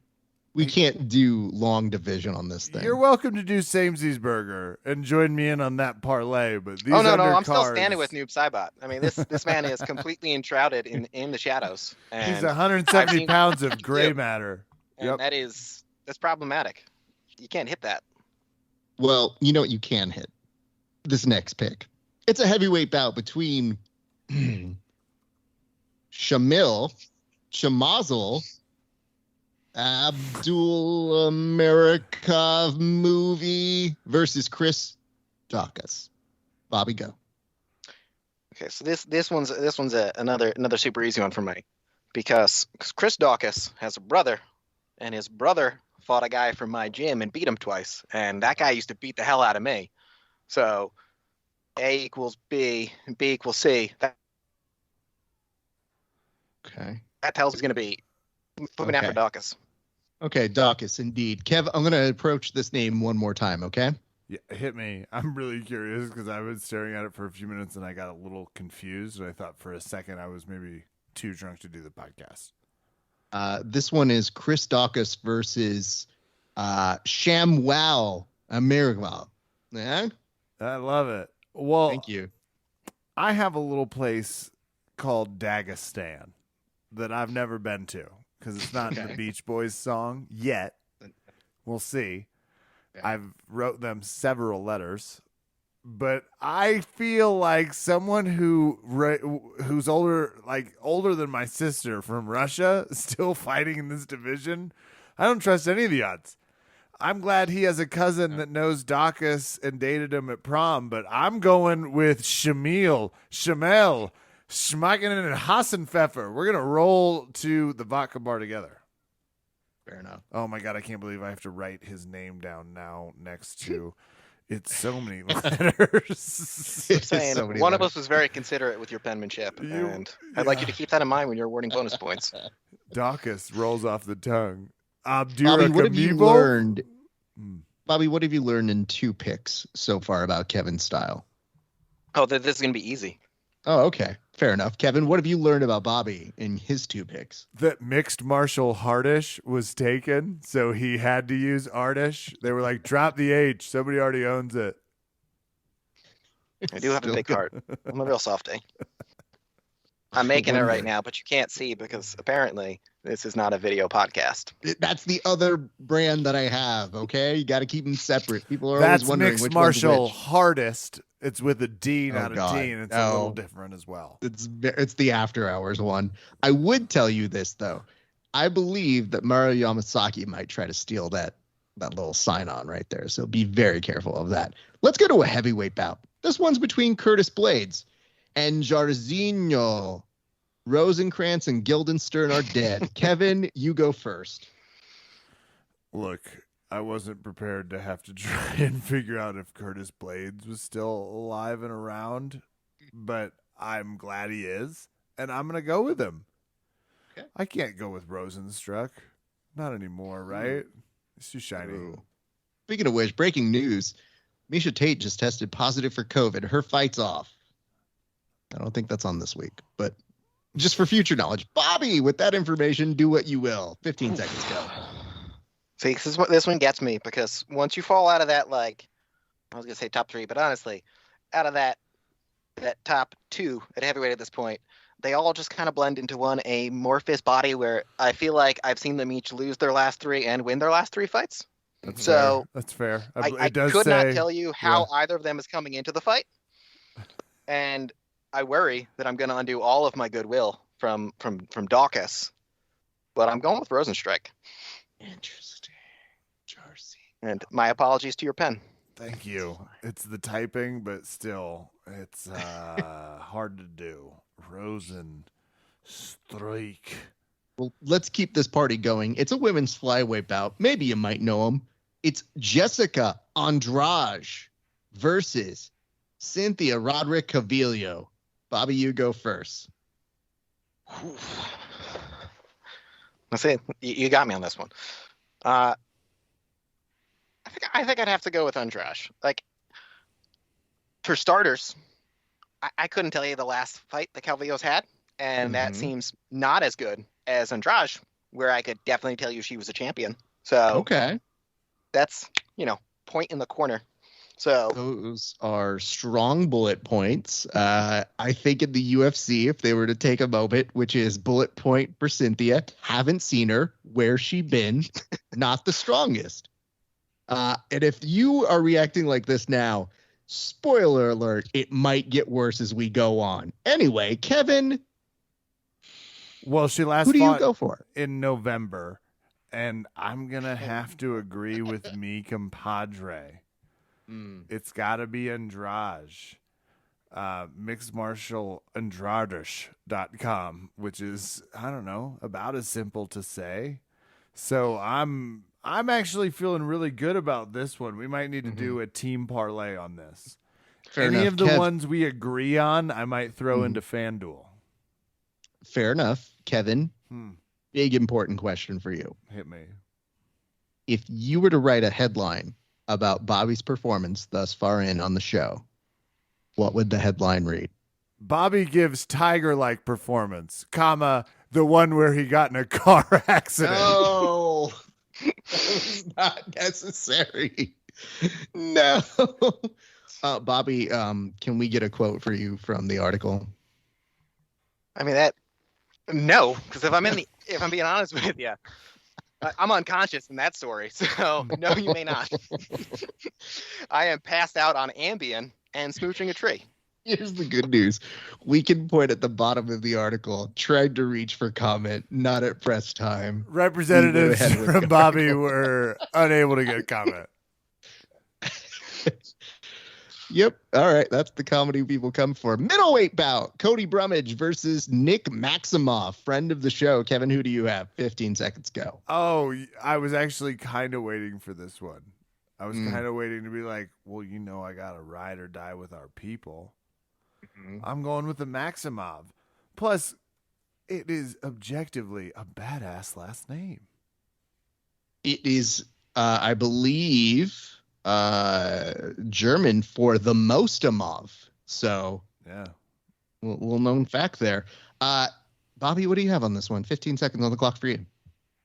We can't do long division on this thing. You're welcome to do Samesiesberger and join me in on that parlay. But these no, I'm still standing with Noob Saibot. I mean, this man is completely enshrouded in the shadows. And he's 170 pounds of gray matter. And that's problematic. You can't hit that. Well, you know what you can hit? This next pick. It's a heavyweight bout between Shamazel Abdul Amerikov movie versus Chris Daukaus. Bobby, go. Okay, so this one's another super easy one for me because Chris Daukaus has a brother, and his brother fought a guy from my gym and beat him twice, and that guy used to beat the hell out of me. So A equals B, and B equals C. That tells he's going to be moving after Daukaus. Okay, Daukaus, indeed. Kev, I'm going to approach this name one more time, okay? Yeah, hit me. I'm really curious because I was staring at it for a few minutes and I got a little confused. I thought for a second I was maybe too drunk to do the podcast. This one is Chris Daukaus versus Shamwal Amirwal. Yeah? I love it. Well, thank you. I have a little place called Dagestan that I've never been to because it's not in the Beach Boys song yet. We'll see. Yeah. I've wrote them several letters, but I feel like someone who's older than my sister from Russia still fighting in this division. I don't trust any of the odds. I'm glad he has a cousin that knows Daukaus and dated him at prom, but I'm going with Shamel, Schmackinen, and Hassenpfeffer. We're going to roll to the vodka bar together. Fair enough. Oh, my God. I can't believe I have to write his name down now next to it's so many letters. I'm saying one of us was very considerate with your penmanship, and I'd like you to keep that in mind when you're awarding bonus points. Daukaus rolls off the tongue. Bobby, what have you learned? Bobby, what have you learned in 2 picks so far about Kevin's style? Oh, this is going to be easy. Oh, okay. Fair enough. Kevin, what have you learned about Bobby in his 2 picks? That mixed martial Artish was taken, so he had to use Artish. They were like, drop the H. Somebody already owns it. I do have a big heart. I'm a real softie. I'm making it right now, but you can't see because apparently this is not a video podcast. That's the other brand that I have, okay? You got to keep them separate. People are always wondering which one's which. That's mixed martial hardest. It's with a D, not a T, and it's a little different as well. It's the after hours one. I would tell you this, though. I believe that Mario Yamasaki might try to steal that little sign-on right there, so be very careful of that. Let's go to a heavyweight bout. This one's between Curtis Blades and Jairzinho. Rosenkrantz and Guildenstern are dead. Kevin, you go first. Look, I wasn't prepared to have to try and figure out if Curtis Blades was still alive and around, but I'm glad he is, and I'm going to go with him. Okay. I can't go with Rosenstruck. Not anymore, right? It's too shiny. Ooh. Speaking of which, breaking news. Misha Tate just tested positive for COVID. Her fight's off. I don't think that's on this week, but just for future knowledge. Bobby, with that information, do what you will. 15 seconds, go. See, this one gets me because once you fall out of that, like, I was going to say top 3, but honestly, out of that top 2 at heavyweight at this point, they all just kind of blend into one amorphous body where I feel like I've seen them each lose their last 3 and win their last 3 fights. That's so fair. That's fair. I could not tell you how either of them is coming into the fight. And I worry that I'm going to undo all of my goodwill from Dawkins, but I'm going with Rosenstrike. Interesting. Jersey. And my apologies to your pen. Thank you. It's the typing, but still, it's hard to do. Rosenstrike. Well, let's keep this party going. It's a women's flyweight bout. Maybe you might know him. It's Jessica Andraj versus Cynthia Roderick Cavillio. Bobby, you go first. Let's see. You got me on this one. I think I'd have to go with Andraj. Like, for starters, I couldn't tell you the last fight that Cavillio's had, and that seems not as good as Andraj, where I could definitely tell you she was a champion. So okay, that's point in the corner. So those are strong bullet points. I think in the UFC, if they were to take a moment, which is bullet point for Cynthia, haven't seen her, where's she been? Not the strongest. And if you are reacting like this now, spoiler alert, it might get worse as we go on. Anyway, Kevin. Well, she last who do you fought go for in November, and I'm going to have to agree with me compadre. It's got to be Andraj. Mixed Martial Andradish.com, which is, I don't know, about as simple to say. So I'm actually feeling really good about this one. We might need to do a team parlay on this. Fair Any enough. of the ones we agree on, I might throw into FanDuel. Fair enough. Kevin, big important question for you. Hit me. If you were to write a headline about Bobby's performance thus far in on the show, what would the headline read? Bobby gives tiger-like performance, comma, the one where he got in a car accident. No, that was not necessary. No. Bobby, can we get a quote for you from the article? I mean, no, because if I'm being honest with you, I'm unconscious in that story. So no, you may not. I am passed out on Ambien and smooching a tree. Here's the good news. We can point at the bottom of the article, tried to reach for comment, not at press time. Representatives from Bobby were unable to get comment. Yep. All right. That's the comedy people come for. Middleweight bout. Cody Brummage versus Nick Maximoff. Friend of the show. Kevin, who do you have? 15 seconds go. Oh, I was actually kind of waiting for this one. I was kind of waiting to be like, well, I got to ride or die with our people. I'm going with the Maximoff. Plus, it is objectively a badass last name. It is, I believe, German for the Mostamov. So, yeah, little known fact there. Bobby, what do you have on this one? 15 seconds on the clock for you.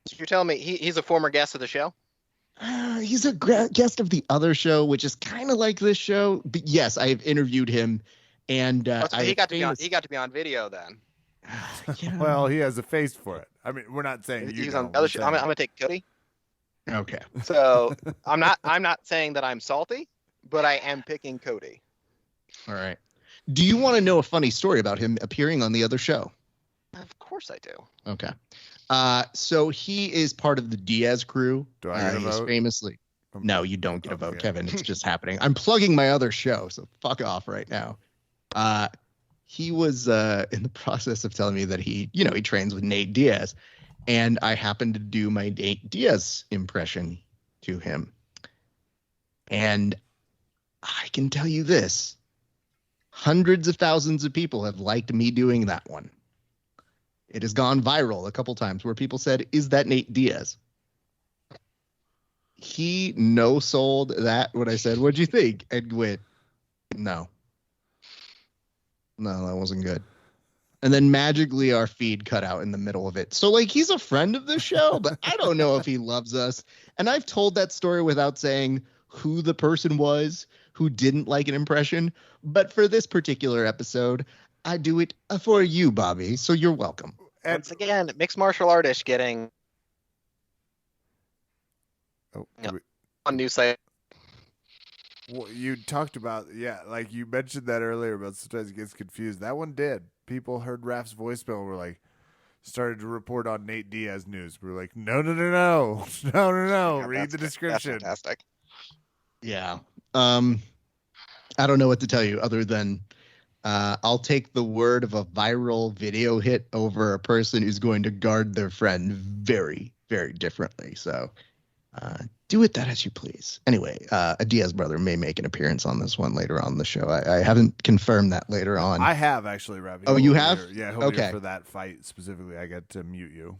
So you're telling me he's a former guest of the show? He's a guest of the other show, which is kind of like this show. But yes, I have interviewed him, and so he got to be on video then. Yeah. Well, he has a face for it. I mean, we're not saying he's on the other show. I'm gonna take Cody. Okay. So I'm not saying that I'm salty, but I am picking Cody. All right. Do you want to know a funny story about him appearing on the other show? Of course I do. Okay. So he is part of the Diaz crew. Do I get a vote? Famously. No, you don't get a vote, Okay. Kevin. It's just happening. I'm plugging my other show, so fuck off right now. He was in the process of telling me that he trains with Nate Diaz, and I happened to do my Nate Diaz impression to him. And I can tell you this. Hundreds of thousands of people have liked me doing that one. It has gone viral a couple times where people said, "Is that Nate Diaz?" he no-sold that when I said, "What'd you think?" and went, "No, that wasn't good." And then magically our feed cut out in the middle of it. So like he's a friend of the show, but I don't know if he loves us. And I've told that story without saying who the person was who didn't like an impression. But for this particular episode, I do it for you, Bobby. So you're welcome. Once again, mixed martial artist getting on new site. Well, you talked about, like you mentioned that earlier about sometimes it gets confused. That one did. People heard Raf's voicemail and were like, started to report on Nate Diaz news. We were like, no. Yeah, Read the description. That's fantastic. Yeah. I don't know what to tell you other than I'll take the word of a viral video hit over a person who's going to guard their friend very, very differently. So do with that as you please. Anyway, a Diaz brother may make an appearance on this one later on the show. I haven't confirmed that later on. I have actually, Robbie. Oh, you have? Yeah, okay. For that fight specifically, I got to mute you.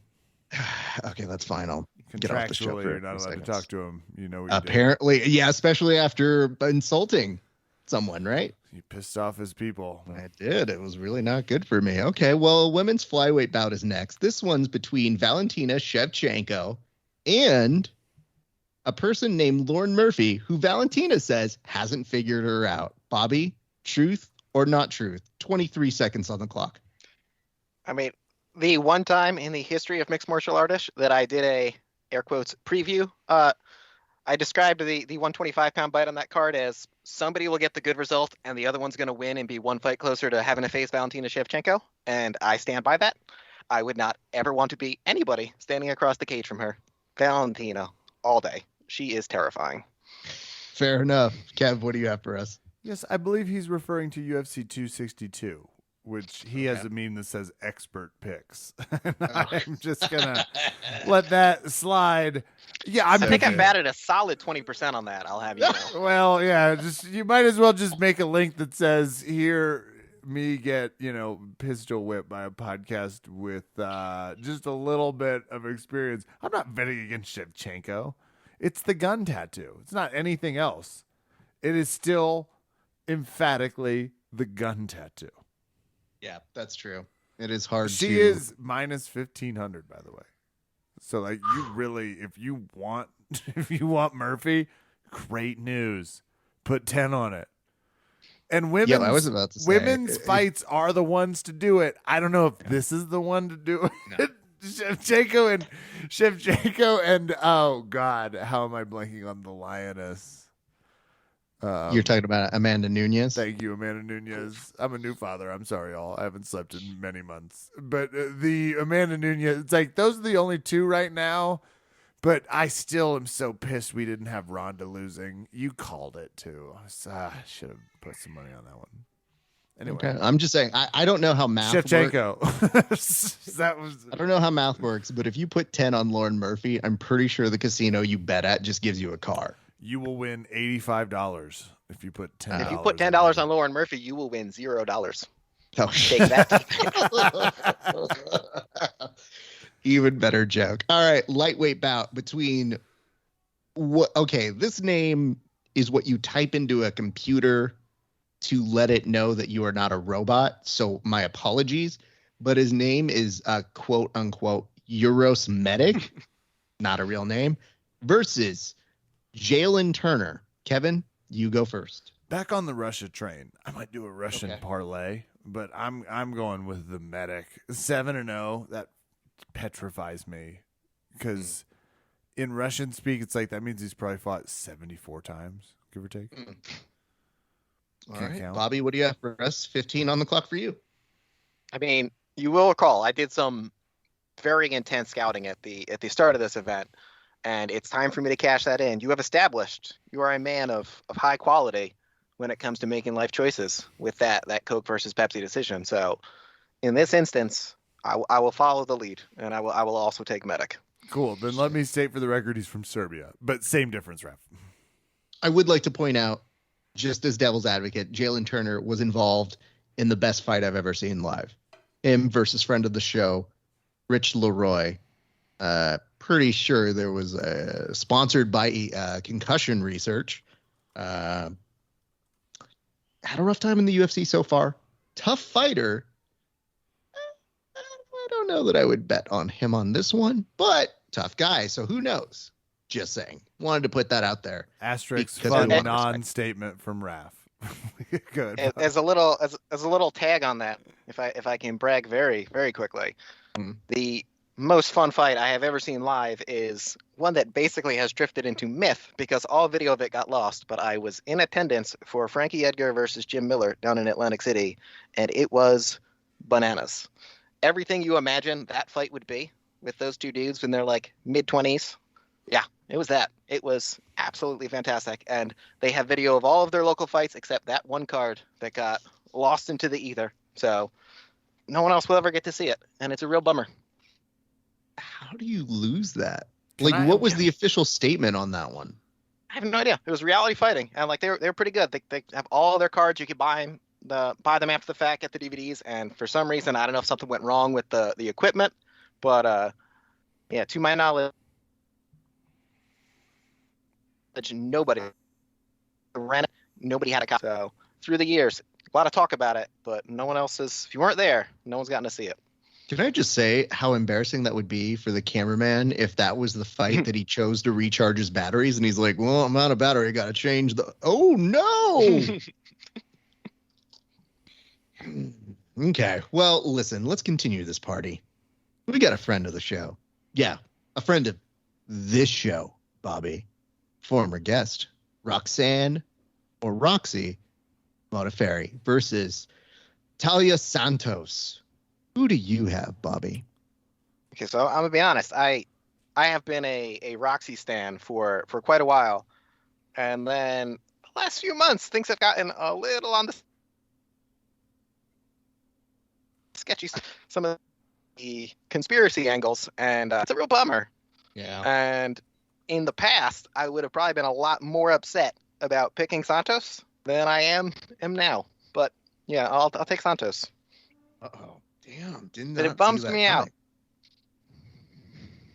Okay, that's fine. I'll get off the show. Contractually, you're not allowed to talk to him. You know what apparently, yeah, especially after insulting someone, right? You pissed off his people. I did. It was really not good for me. Okay, well, women's flyweight bout is next. This one's between Valentina Shevchenko and a person named Lauren Murphy, who Valentina says hasn't figured her out. Bobby, truth or not truth? 23 seconds on the clock. I mean, the one time in the history of mixed martial artists that I did a, air quotes, preview, I described the 125-pound bite on that card as somebody will get the good result and the other one's going to win and be one fight closer to having to face Valentina Shevchenko. And I stand by that. I would not ever want to be anybody standing across the cage from her. Valentina, all day. She is terrifying. Fair enough. Kev, what do you have for us? Yes, I believe he's referring to UFC 262, which he has a meme that says expert picks. I'm just going to let that slide. Yeah, I think I batted a solid 20% on that. I'll have you know. Well, yeah, you might as well just make a link that says here me get, pistol whipped by a podcast with just a little bit of experience. I'm not betting against Shevchenko. It's the gun tattoo. It's not anything else. It is still emphatically the gun tattoo. Yeah, that's true. It is hard. She is minus 1,500, by the way. So, like, you really, if you want Murphy, great news. Put 10 on it. And women's, I was about to say, women's fights are the ones to do it. I don't know if this is the one to do it. No. Shevchenko and oh God, how am I blanking on the lioness? You're talking about Amanda Nunes. Thank you, Amanda Nunes. I'm a new father. I'm sorry, y'all. I haven't slept in many months. But the Amanda Nunes, it's like those are the only two right now. But I still am so pissed we didn't have Ronda losing. You called it too. I should have put some money on that one. Anyway, okay. I'm just saying I don't know how math Shevchenko. I don't know how math works, but if you put 10 on Lauren Murphy, I'm pretty sure the casino you bet at just gives you a car. You will win $85 if you put $10. If you put $10 on Lauren Murphy, you will win $0. Oh, take that. Even better joke. All right, lightweight bout between what? Okay, this name is what you type into a computer to let it know that you are not a robot. So my apologies, but his name is quote unquote Euros Medic, not a real name, versus Jalen Turner. Kevin, you go first. Back on the Russia train. I might do a Russian parlay, but I'm going with the Medic. 7-0. That petrifies me because in Russian speak, it's like that means he's probably fought 74 times, give or take. All right, count. Bobby, what do you have for us? 15 on the clock for you. I mean, you will recall I did some very intense scouting at the start of this event, and it's time for me to cash that in. You have established you are a man of high quality when it comes to making life choices with that Coke versus Pepsi decision. So in this instance, I will follow the lead, and I will also take Medic. Cool. Then let me state for the record he's from Serbia, but same difference, Ref. I would like to point out, just as devil's advocate, Jalen Turner was involved in the best fight I've ever seen live. Him versus friend of the show, Rich Leroy. pretty sure there was sponsored by Concussion Research. Had a rough time in the UFC so far. Tough fighter. I don't know that I would bet on him on this one, but tough guy. So who knows? Just saying. Wanted to put that out there. Asterisk Because fun I want non-statement from Raph. Good. As a little tag on that, if I can brag very, very quickly, the most fun fight I have ever seen live is one that basically has drifted into myth because all video of it got lost. But I was in attendance for Frankie Edgar versus Jim Miller down in Atlantic City, and it was bananas. Everything you imagine that fight would be with those two dudes when they're like mid-20s. Yeah, it was that. It was absolutely fantastic. And they have video of all of their local fights except that one card that got lost into the ether. So no one else will ever get to see it. And it's a real bummer. How do you lose that? Can What was the official statement on that one? I have no idea. It was reality fighting. And like they're pretty good. They have all their cards. You could buy them after the fact, get the DVDs. And for some reason, I don't know if something went wrong with the equipment. But yeah, to my knowledge, nobody ran it. Nobody had a copy. So through the years, a lot of talk about it, but no one else is. If you weren't there, no one's gotten to see it. Can I just say how embarrassing that would be for the cameraman if that was the fight that he chose to recharge his batteries and he's like, well, I'm out of battery. I got to change the. Oh, no. Okay. Well, listen, let's continue this party. We got a friend of the show. Yeah, a friend of this show, Bobby. Former guest, Roxanne or Roxy Modafferi versus Talia Santos. Who do you have, Bobby? Okay, so I'm gonna be honest. I have been a Roxy stan for quite a while, and then the last few months things have gotten a little on the sketchy. Some of the conspiracy angles, and it's a real bummer. Yeah. And in the past, I would have probably been a lot more upset about picking Santos than I am now. But yeah, I'll take Santos. Uh-oh. Damn. But it bums me out.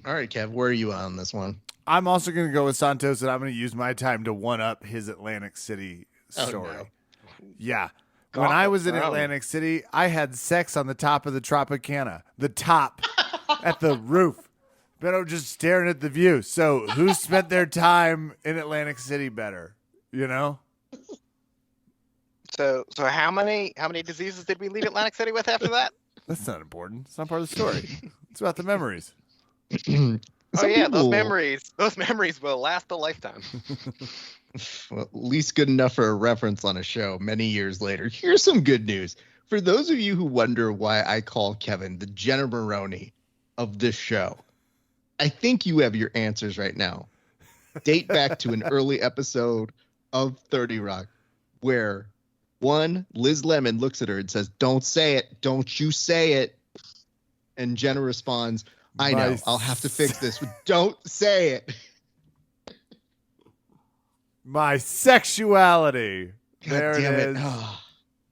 All right, Kev, where are you on this one? I'm also going to go with Santos, and I'm going to use my time to one-up his Atlantic City story. Oh, no. Yeah. When I was in Atlantic City, I had sex on the top of the Tropicana. The top. At the roof. Beto just staring at the view. So who spent their time in Atlantic City better? You know? So how many diseases did we leave Atlantic City with after that? That's not important. It's not part of the story. It's about the memories. Oh yeah, those memories will last a lifetime. Well, at least good enough for a reference on a show many years later. Here's some good news. For those of you who wonder why I call Kevin the Jenna Maroney of this show, I think you have your answers right now. Date back to an early episode of 30 Rock where Liz Lemon looks at her and says, "Don't say it. Don't you say it." And Jenna responds, "I know. I'll have to fix this. But don't say it." My sexuality. There God damn it is. Oh,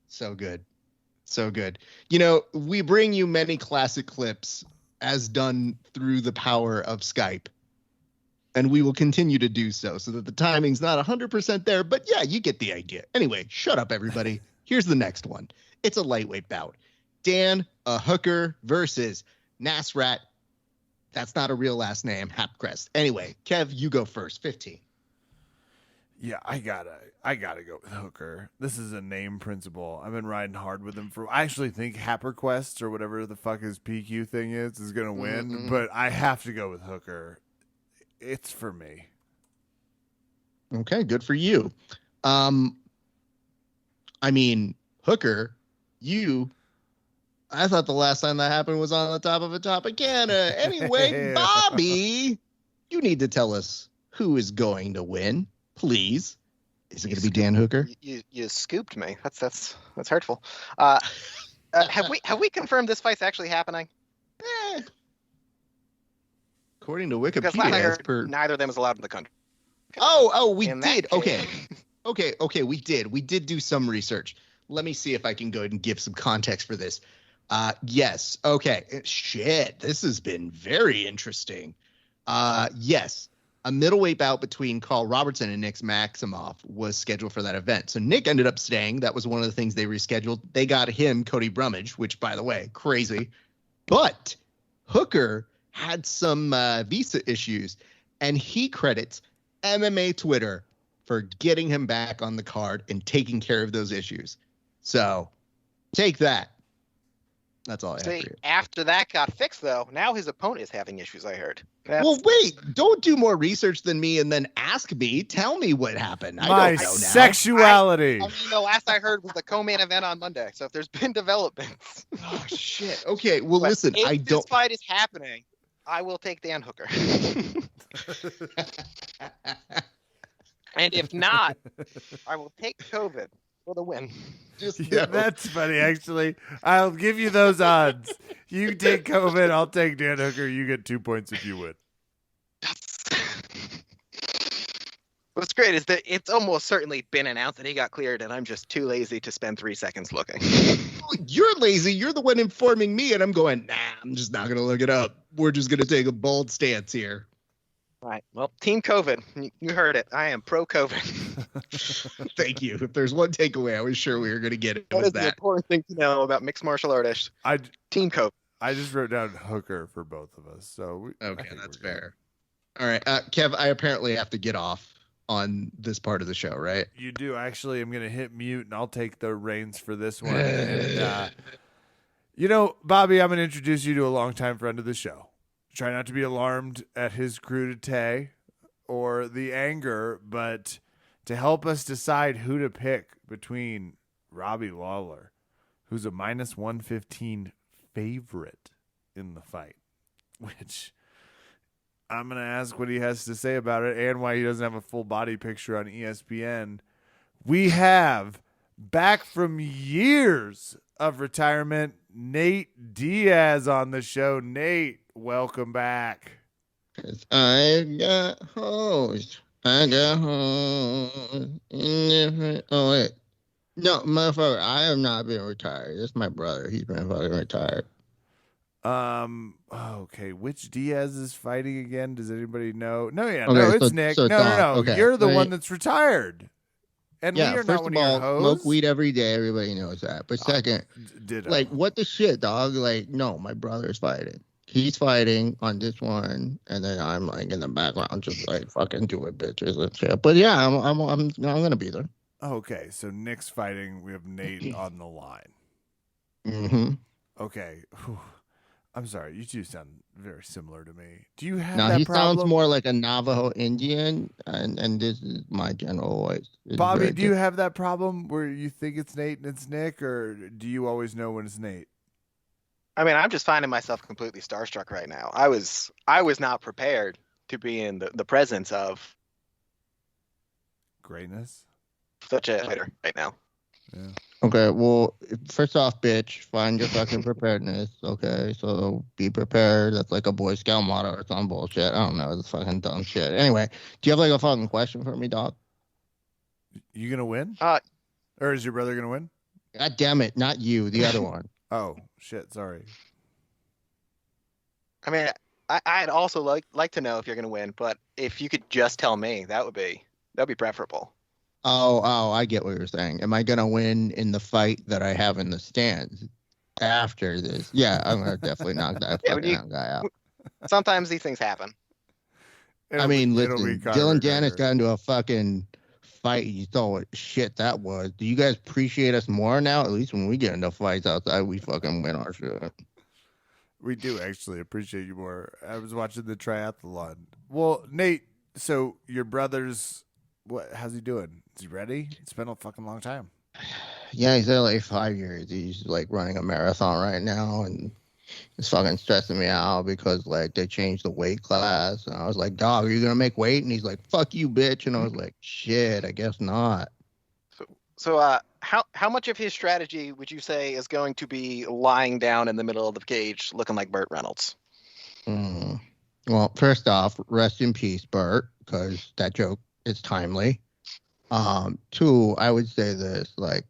so good. So good. You know, we bring you many classic clips as done through the power of Skype. And we will continue to do so that the timing's not 100% there. But yeah, you get the idea. Anyway, shut up, everybody. Here's the next one. It's a lightweight bout. Dan, a hooker versus Nasrat. That's not a real last name. Hapcrest. Anyway, Kev, you go first. 15. Yeah, I gotta go with Hooker. This is a name principle. I've been riding hard with him I actually think HapperQuest or whatever the fuck his PQ thing is gonna win, but I have to go with Hooker. It's for me. Okay, good for you. I mean, Hooker, I thought the last time that happened was on the top of a Tropicana. Anyway, Bobby, you need to tell us who is going to win. Please. Is it going to be Dan Hooker? You scooped me. That's hurtful. Have we confirmed this fight's actually happening? According to Because Wikipedia, neither of them is allowed in the country. We did. Okay. We did. We did do some research. Let me see if I can go ahead and give some context for this. Yes. Okay. Shit. This has been very interesting. Yes. A middleweight bout between Carl Robertson and Nick Maximoff was scheduled for that event. So Nick ended up staying. That was one of the things they rescheduled. They got him Cody Brummage, which, by the way, crazy. But Hooker had some visa issues, and he credits MMA Twitter for getting him back on the card and taking care of those issues. So take that. That's all I have for you. After that got fixed, though, now his opponent is having issues, I heard. Well, wait, don't do more research than me and then ask me. Tell me what happened. I My don't know now. sexuality. I mean, the last I heard was the co-main event on Monday. So if there's been developments. Oh, shit. Okay, well, But listen, if this fight is happening, I will take Dan Hooker. And if not, I will take COVID for the win. Yeah, that's funny, actually. I'll give you those odds. You take COVID, I'll take Dan Hooker. You get 2 points if you win. What's great is that it's almost certainly been announced that he got cleared, and I'm just too lazy to spend 3 seconds looking. You're lazy. You're the one informing me, and I'm going, nah, I'm just not going to look it up. We're just going to take a bold stance here. All right. Well, Team COVID. You heard it. I am pro-COVID. Thank you. If there's one takeaway I was sure we were going to get, it That was is the that. important thing to know about mixed martial artists. Team COVID. I just wrote down Hooker for both of us. So Okay, that's fair. All right. Kev, I apparently have to get off on this part of the show, right? You do. Actually, I'm going to hit mute, and I'll take the reins for this one. And, Bobby, I'm going to introduce you to a longtime friend of the show. Try not to be alarmed at his crudité or the anger, but to help us decide who to pick between Robbie Lawler, who's a minus 115 favorite in the fight, which I'm going to ask what he has to say about it and why he doesn't have a full body picture on ESPN. We have, back from years of retirement, Nate Diaz on the show. Nate, welcome back. I got hoes. Oh, wait. No, motherfucker, I have not been retired. It's my brother. He's been fucking retired. Okay, which Diaz is fighting again? Does anybody know? No, it's Nick. So No. okay. You're the one that's retired. And Yeah, we are first not one of all, of your hoes. smoke weed every day. Everybody knows that. But second, what the shit, dog? Like, no, my brother's fighting. He's fighting on this one, and then I'm like in the background, just like fucking doing bitches and shit. But yeah, I'm gonna be there. Okay, so Nick's fighting. We have Nate on the line. Mm-hmm. Okay. Whew. I'm sorry, you two sound very similar to me. Do you have Now that he problem? sounds more like a Navajo Indian, and this is my general voice. It's Bobby, very do you have that problem where you think it's Nate and it's Nick, or do you always know when it's Nate? I mean, I'm just finding myself completely starstruck right now. I was not prepared to be in the presence of Greatness. such a fighter right now. Yeah. Okay, well, first off, bitch, find your fucking preparedness, okay? So be prepared. That's like a Boy Scout motto or some bullshit. I don't know. It's fucking dumb shit. Anyway, do you have like a fucking question for me, dog? You gonna win? Or is your brother gonna win? God damn it, not you, the other one. Oh, shit, sorry. I mean, I'd also like to know if you're going to win, but if you could just tell me, that'd be preferable. Oh, I get what you're saying. Am I gonna win in the fight that I have in the stands after this? Yeah, I'm gonna definitely knock that fucking guy out. Sometimes these things happen. I mean, listen, Dylan Janis McGregor. got into a fucking fight. You saw what shit that was. Do you guys appreciate us more now? At least when we get into fights outside, we fucking win our shit. We do actually appreciate you more. I was watching the triathlon. Well, Nate, so your brother's how's he doing? Is he ready? It's been a fucking long time. Yeah, he's there like 5 years. He's like running a marathon right now, and it's fucking stressing me out because like they changed the weight class. And I was like, dog, are you gonna make weight? And he's like, fuck you, bitch. And I was like, shit, I guess not. So, how much of his strategy would you say is going to be lying down in the middle of the cage, looking like Burt Reynolds? Well, first off, rest in peace, Burt, because that joke is timely. Two, I would say this, like,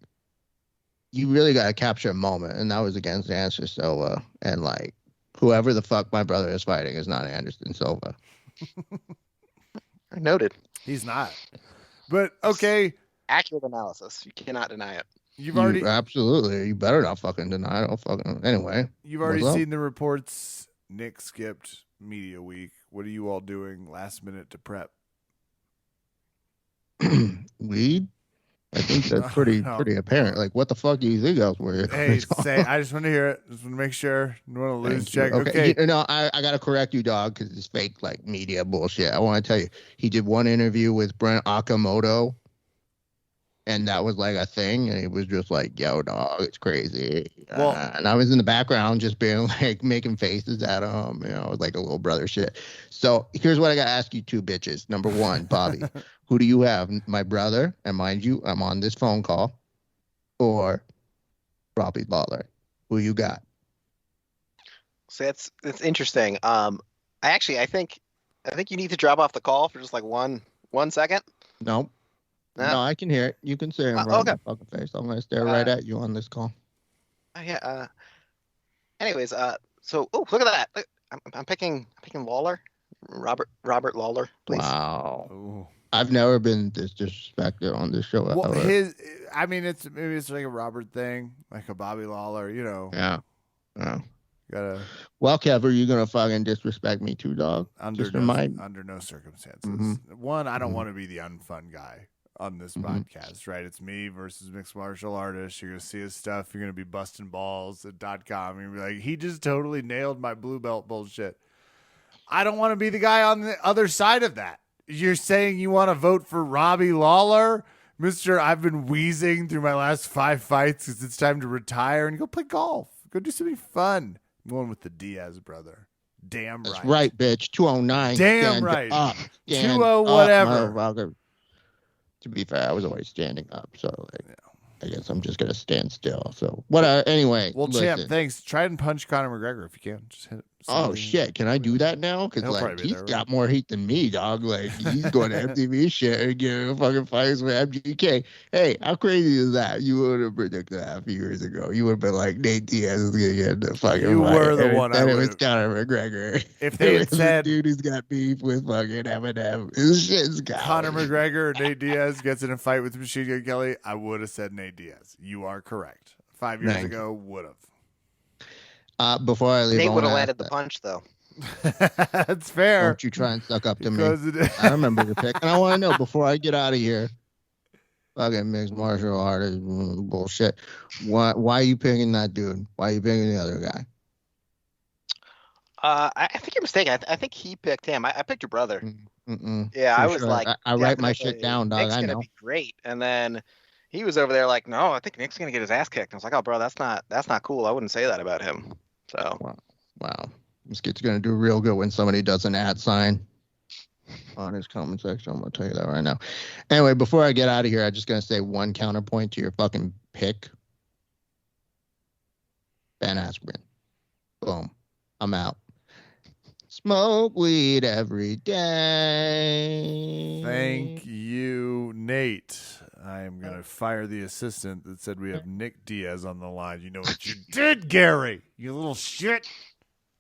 you really got to capture a moment, and that was against Anderson Silva, and like, whoever the fuck my brother is fighting is not Anderson Silva. Noted. He's not. But okay, Accurate analysis. You cannot deny it. you've already absolutely. You better not fucking deny it. I'll fucking anyway. You've already seen the reports. Nick skipped media week. What are you all doing last minute to prep? Weed. I think that's pretty apparent. Like, what the fuck do you think else we're? Hey, I just want to hear it. Just want to make sure. You want to lose check? Okay. I gotta correct you, dog, because it's fake like media bullshit. I want to tell you, he did one interview with Brent Okamoto, and that was like a thing, and he was just like, "Yo, dog, it's crazy." Well, and I was in the background just being like making faces at him, like a little brother shit. So here's what I gotta ask you two bitches. Number one, Bobby. Who do you have? My brother, and mind you, I'm on this phone call, or Robbie Lawler? Who you got? So that's interesting. I think you need to drop off the call for just like one second. No, I can hear it. You can say it right in my fucking face. I'm gonna stare right at you on this call. Yeah. Anyways, so look at that. Look, I'm picking Lawler, Robert Lawler, please. Wow. Ooh. I've never been this disrespected on this show. Well, maybe it's like a Robert thing, like a Bobby Lawler, Yeah. Well, Kev, are you gonna fucking disrespect me too, dog? Under no circumstances. Mm-hmm. One, I don't want to be the unfun guy on this podcast, right? It's me versus mixed martial artist. You're gonna see his stuff. You're gonna be busting balls at .com. You're gonna be like, he just totally nailed my blue belt bullshit. I don't want to be the guy on the other side of that. You're saying you want to vote for Robbie Lawler? Mr. I've been wheezing through my last 5 fights because it's time to retire and go play golf. Go do something fun. I'm going with the Diaz brother. Damn right. That's right, bitch. 209. Damn right. 20 whatever. To be fair, I was always standing up, so I guess I'm just gonna stand still. So what? Anyway. Well, champ, thanks. Try and punch Conor McGregor if you can. Just hit it. Oh shit! Can I do that now? Because he's got more heat than me, dog. Like he's going to MTV shit and getting fucking fights with MGK. Hey, how crazy is that? You would have predicted that a few years ago. You would have been like, Nate Diaz is gonna get the fucking. You fight. were the one. And it was Conor McGregor. If they had said, dude, who's got beef with fucking Eminem, this shit's got. Conor McGregor or Nate Diaz gets in a fight with Machine Gun Kelly, I would have said Nate Diaz. You are correct. 5 years ago, would have. Before I leave, Nate would have landed the punch though. That's fair. Don't you try and suck up to me. I remember your pick. And I want to know, before I get out of here, fucking mixed martial artist bullshit. Why are you picking that dude? Why are you picking the other guy? I think you're mistaken. I think he picked him. I picked your brother. Yeah, For I was sure. like, I write my shit down, dog. Nick's I know. gonna be great. And then he was over there like, no, I think Nick's gonna get his ass kicked. I was like, oh, bro, that's not cool. I wouldn't say that about him. So wow. This kid's going to do real good when somebody does an @ sign on his comment section. I'm going to tell you that right now. Anyway, before I get out of here, I'm just going to say one counterpoint to your fucking pick. Ben Askren. Boom. I'm out. Smoke weed every day. Thank you, Nate. I am going to fire the assistant that said we have Nick Diaz on the line. You know what you did, Gary? You little shit.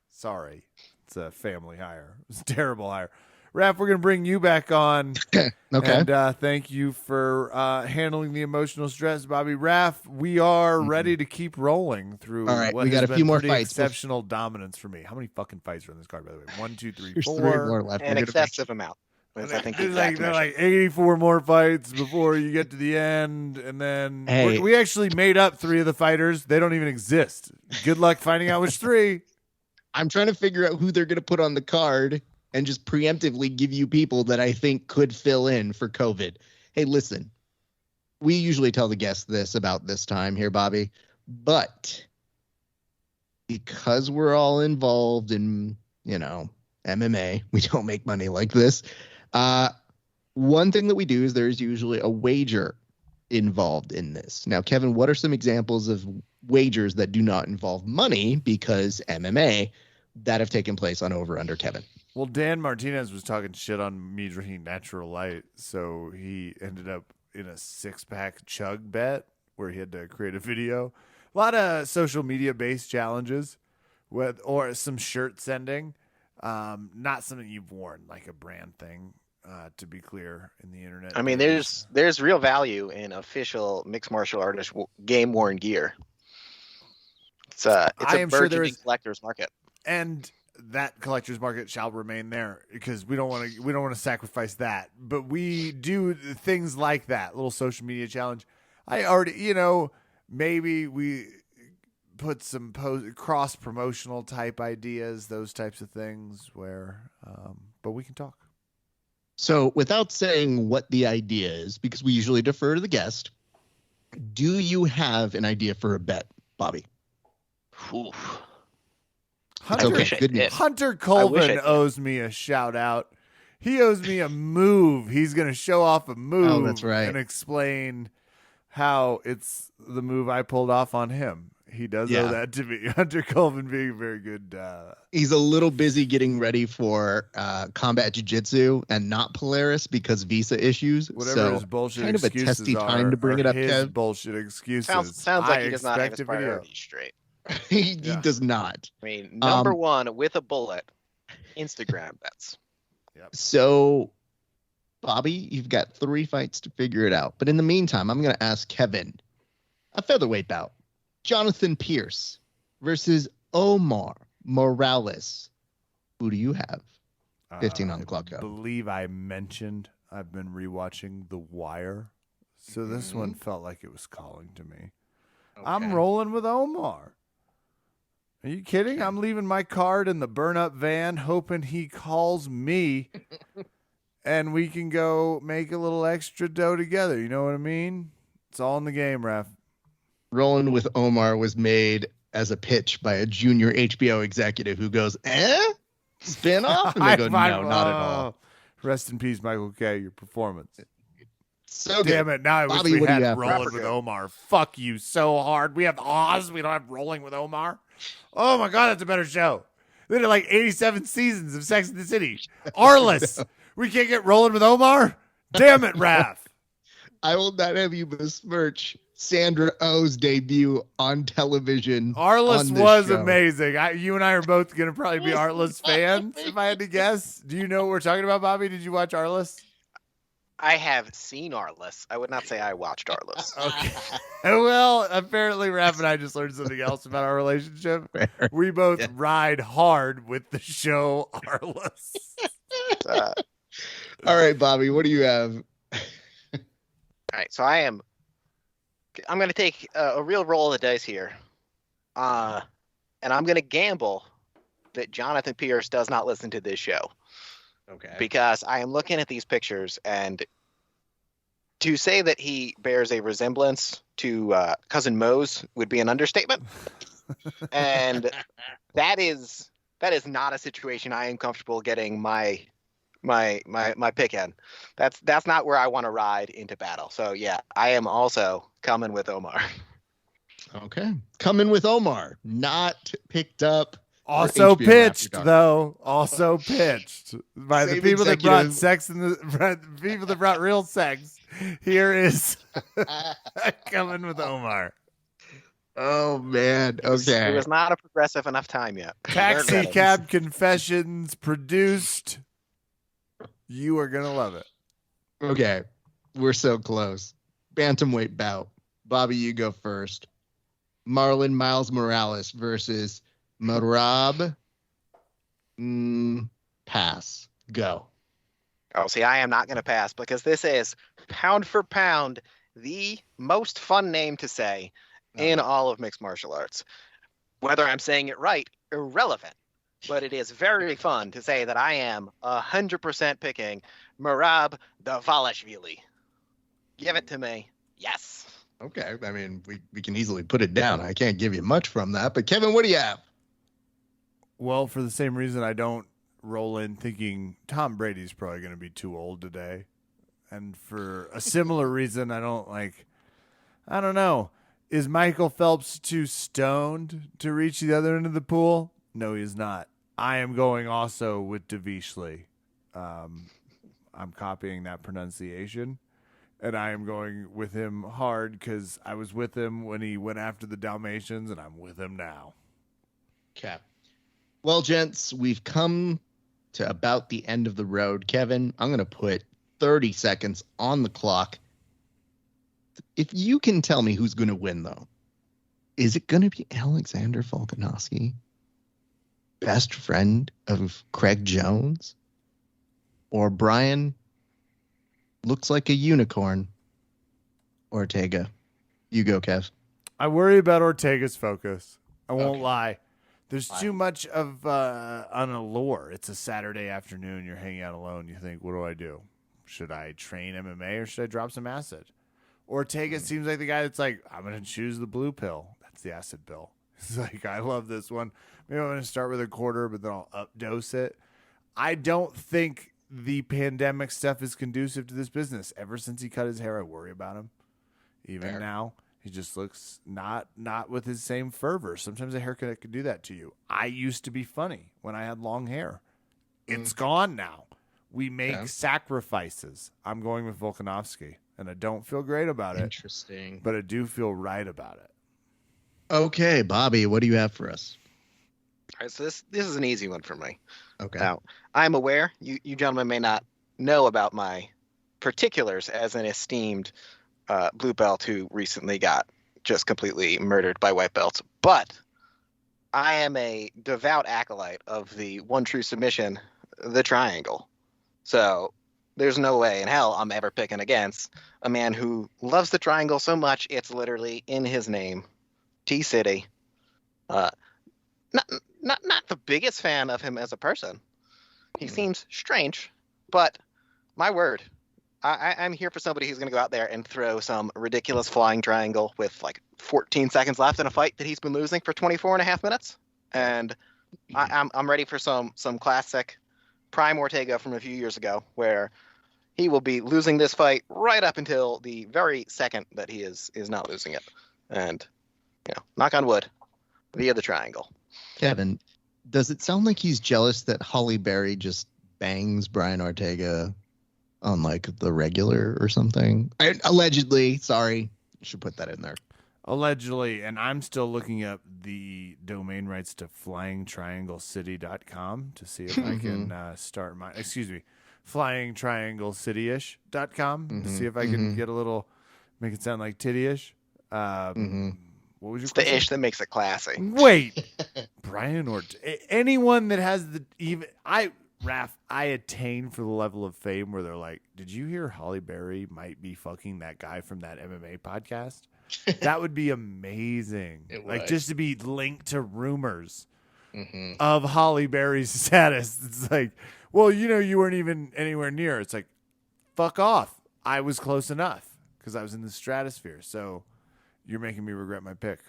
Sorry. It's a family hire. It's a terrible hire. Raph, we're going to bring you back on. Okay. And thank you for handling the emotional stress, Bobby. Raph, we are ready to keep rolling through. All right, what we got has a few been more pretty fights. Exceptional dominance for me. How many fucking fights are on this card, by the way? 1, 2, 3, There's 4. 3 more left. An excessive amount. I think There's like 84 more fights before you get to the end, and then we actually made up 3 of the fighters. They don't even exist. Good luck finding out which 3. I'm trying to figure out who they're going to put on the card and just preemptively give you people that I think could fill in for COVID. Hey, listen, we usually tell the guests this about this time here, Bobby, but because we're all involved in, MMA, we don't make money like this. One thing that we do is there's usually a wager involved in this. Now, Kevin, what are some examples of wagers that do not involve money because MMA that have taken place on Over Under, Kevin? Well, Dan Martinez was talking shit on me drinking Natural Light, so he ended up in a 6-pack chug bet where he had to create a video. A lot of social media based challenges or some shirt sending. Not something you've worn, like a brand thing, to be clear, in the internet. I mean, there's real value in official mixed martial artist game worn gear. It's a burgeoning collector's market, and that collector's market shall remain there because we don't want to sacrifice that. But we do things like that little social media challenge. I already, maybe we put some cross promotional type ideas, those types of things where, but we can talk. So without saying what the idea is, because we usually defer to the guest, do you have an idea for a bet, Bobby? Oof. Hunter Colvin owes me a shout out. He owes me a move. He's going to show off a move. Oh, that's right. And explain how it's the move I pulled off on him. He does owe that to me. Hunter Colvin being very good. He's a little busy getting ready for combat jiu-jitsu and not Polaris because visa issues. Whatever his bullshit kind excuses of a testy time to bring it up, his Kev. bullshit excuses. Sounds like he does not have his priorities straight. He does not. I mean, number one with a bullet, Instagram bets. Yep. So, Bobby, you've got 3 fights to figure it out. But in the meantime, I'm going to ask Kevin a featherweight bout. Jonathan Pierce versus Omar Morales. Who do you have? 15 on the clock. I believe I mentioned I've been rewatching The Wire. So this one felt like it was calling to me. Okay. I'm rolling with Omar. Are you kidding? I'm leaving my card in the burn-up van, hoping he calls me, and we can go make a little extra dough together. You know what I mean? It's all in the game, ref. Rolling with Omar was made as a pitch by a junior HBO executive who goes, spin-off? And they go, no, not at all. Rest in peace, Michael K., your performance. So damn good. it. Now I Bobby, wish we had have? Rolling with Omar. Fuck you so hard. We have Oz. We don't have Rolling with Omar. Oh, my God, that's a better show. They did like 87 seasons of Sex and the City. Arliss. We can't get Rolling with Omar? Damn it, Raph. I will not have you besmirch Sandra Oh's debut on television. Arliss was amazing. You and I are both going to probably be Arliss fans, if I had to guess. Do you know what we're talking about, Bobby? Did you watch Arliss? I have seen Arliss. I would not say I watched Arliss. Okay. Well, apparently Raph and I just learned something else about our relationship. Fair. We both ride hard with the show Arliss. All right, Bobby, what do you have? All right, so I'm going to take a real roll of the dice here. And I'm going to gamble that Jonathan Pierce does not listen to this show. Okay. Because I am looking at these pictures, and to say that he bears a resemblance to Cousin Mose would be an understatement. And that is not a situation I am comfortable getting my pick in. That's not where I want to ride into battle. So yeah, I am also coming with Omar. Okay. Coming with Omar. Not picked up. Also pitched, though. Also pitched by the people that brought sex in the people that brought real sex. Here is coming with Omar. Oh man. Okay. It was not a progressive enough time yet. Taxi Cab Confessions produced. You are gonna love it. Okay. We're so close. Bantamweight bout. Bobby, you go first. Marlon Miles Morales versus Merab. Pass. Go. Oh, see, I am not going to pass because this is pound for pound the most fun name to say in all of mixed martial arts. Whether I'm saying it right, irrelevant. But it is very fun to say that I am 100% picking Merab Dvalishvili. Give it to me. Yes. Okay. I mean, we can easily put it down. I can't give you much from that. But Kevin, what do you have? Well, for the same reason I don't roll in thinking Tom Brady's probably going to be too old today. And for a similar reason, I don't know. Is Michael Phelps too stoned to reach the other end of the pool? No, he's not. I am going also with Dvalishvili. I'm copying that pronunciation. And I am going with him hard because I was with him when he went after the Dalmatians, and I'm with him now. Okay. Well, gents, we've come to about the end of the road. Kevin, I'm going to put 30 seconds on the clock. If you can tell me who's going to win, though, is it going to be Alexander Volkanovski, best friend of Craig Jones, or Brian looks like a unicorn, Ortega? You go, Kev. I worry about Ortega's focus. I won't lie. There's too much of an allure. It's a Saturday afternoon. You're hanging out alone. You think, what do I do? Should I train MMA or should I drop some acid? Ortega seems like the guy that's like, I'm going to choose the blue pill. That's the acid pill. He's like, I love this one. Maybe I'm going to start with a quarter, but then I'll updose it. I don't think the pandemic stuff is conducive to this business. Ever since he cut his hair, I worry about him. Even now, he just looks not with his same fervor. Sometimes a haircut can do that to you. I used to be funny when I had long hair. It's gone now. We make sacrifices. I'm going with Volkanovski, and I don't feel great about it. Interesting. But I do feel right about it. Okay, Bobby, what do you have for us? All right, so this is an easy one for me. Okay. Now, I'm aware you gentlemen may not know about my particulars as an esteemed blue belt who recently got just completely murdered by white belts, but I am a devout acolyte of the one true submission, the triangle. So there's no way in hell I'm ever picking against a man who loves the triangle so much it's literally in his name. T-City. Not the biggest fan of him as a person. He seems strange, but my word, I'm here for somebody who's going to go out there and throw some ridiculous flying triangle with like 14 seconds left in a fight that he's been losing for 24 and a half minutes. And I'm ready for some classic prime Ortega from a few years ago where he will be losing this fight right up until the very second that he is not losing it. And, knock on wood, via the triangle. Kevin, does it sound like he's jealous that Holly Berry just bangs Brian Ortega on like the regular or something? Allegedly, sorry, should put that in there. Allegedly, and I'm still looking up the domain rights to flyingtrianglecity.com to see if I can start my, flyingtrianglecity-ish.com to see if I can get a little, make it sound like titty-ish. What was your It's question? the ish that makes it classy. Wait, Brian anyone that has Raph, I attain for the level of fame where they're like, did you hear Holly Berry might be fucking that guy from that MMA podcast? That would be amazing. Like just to be linked to rumors of Holly Berry's status. It's like, well, you weren't even anywhere near. It's like, fuck off. I was close enough because I was in the stratosphere. So you're making me regret my pick.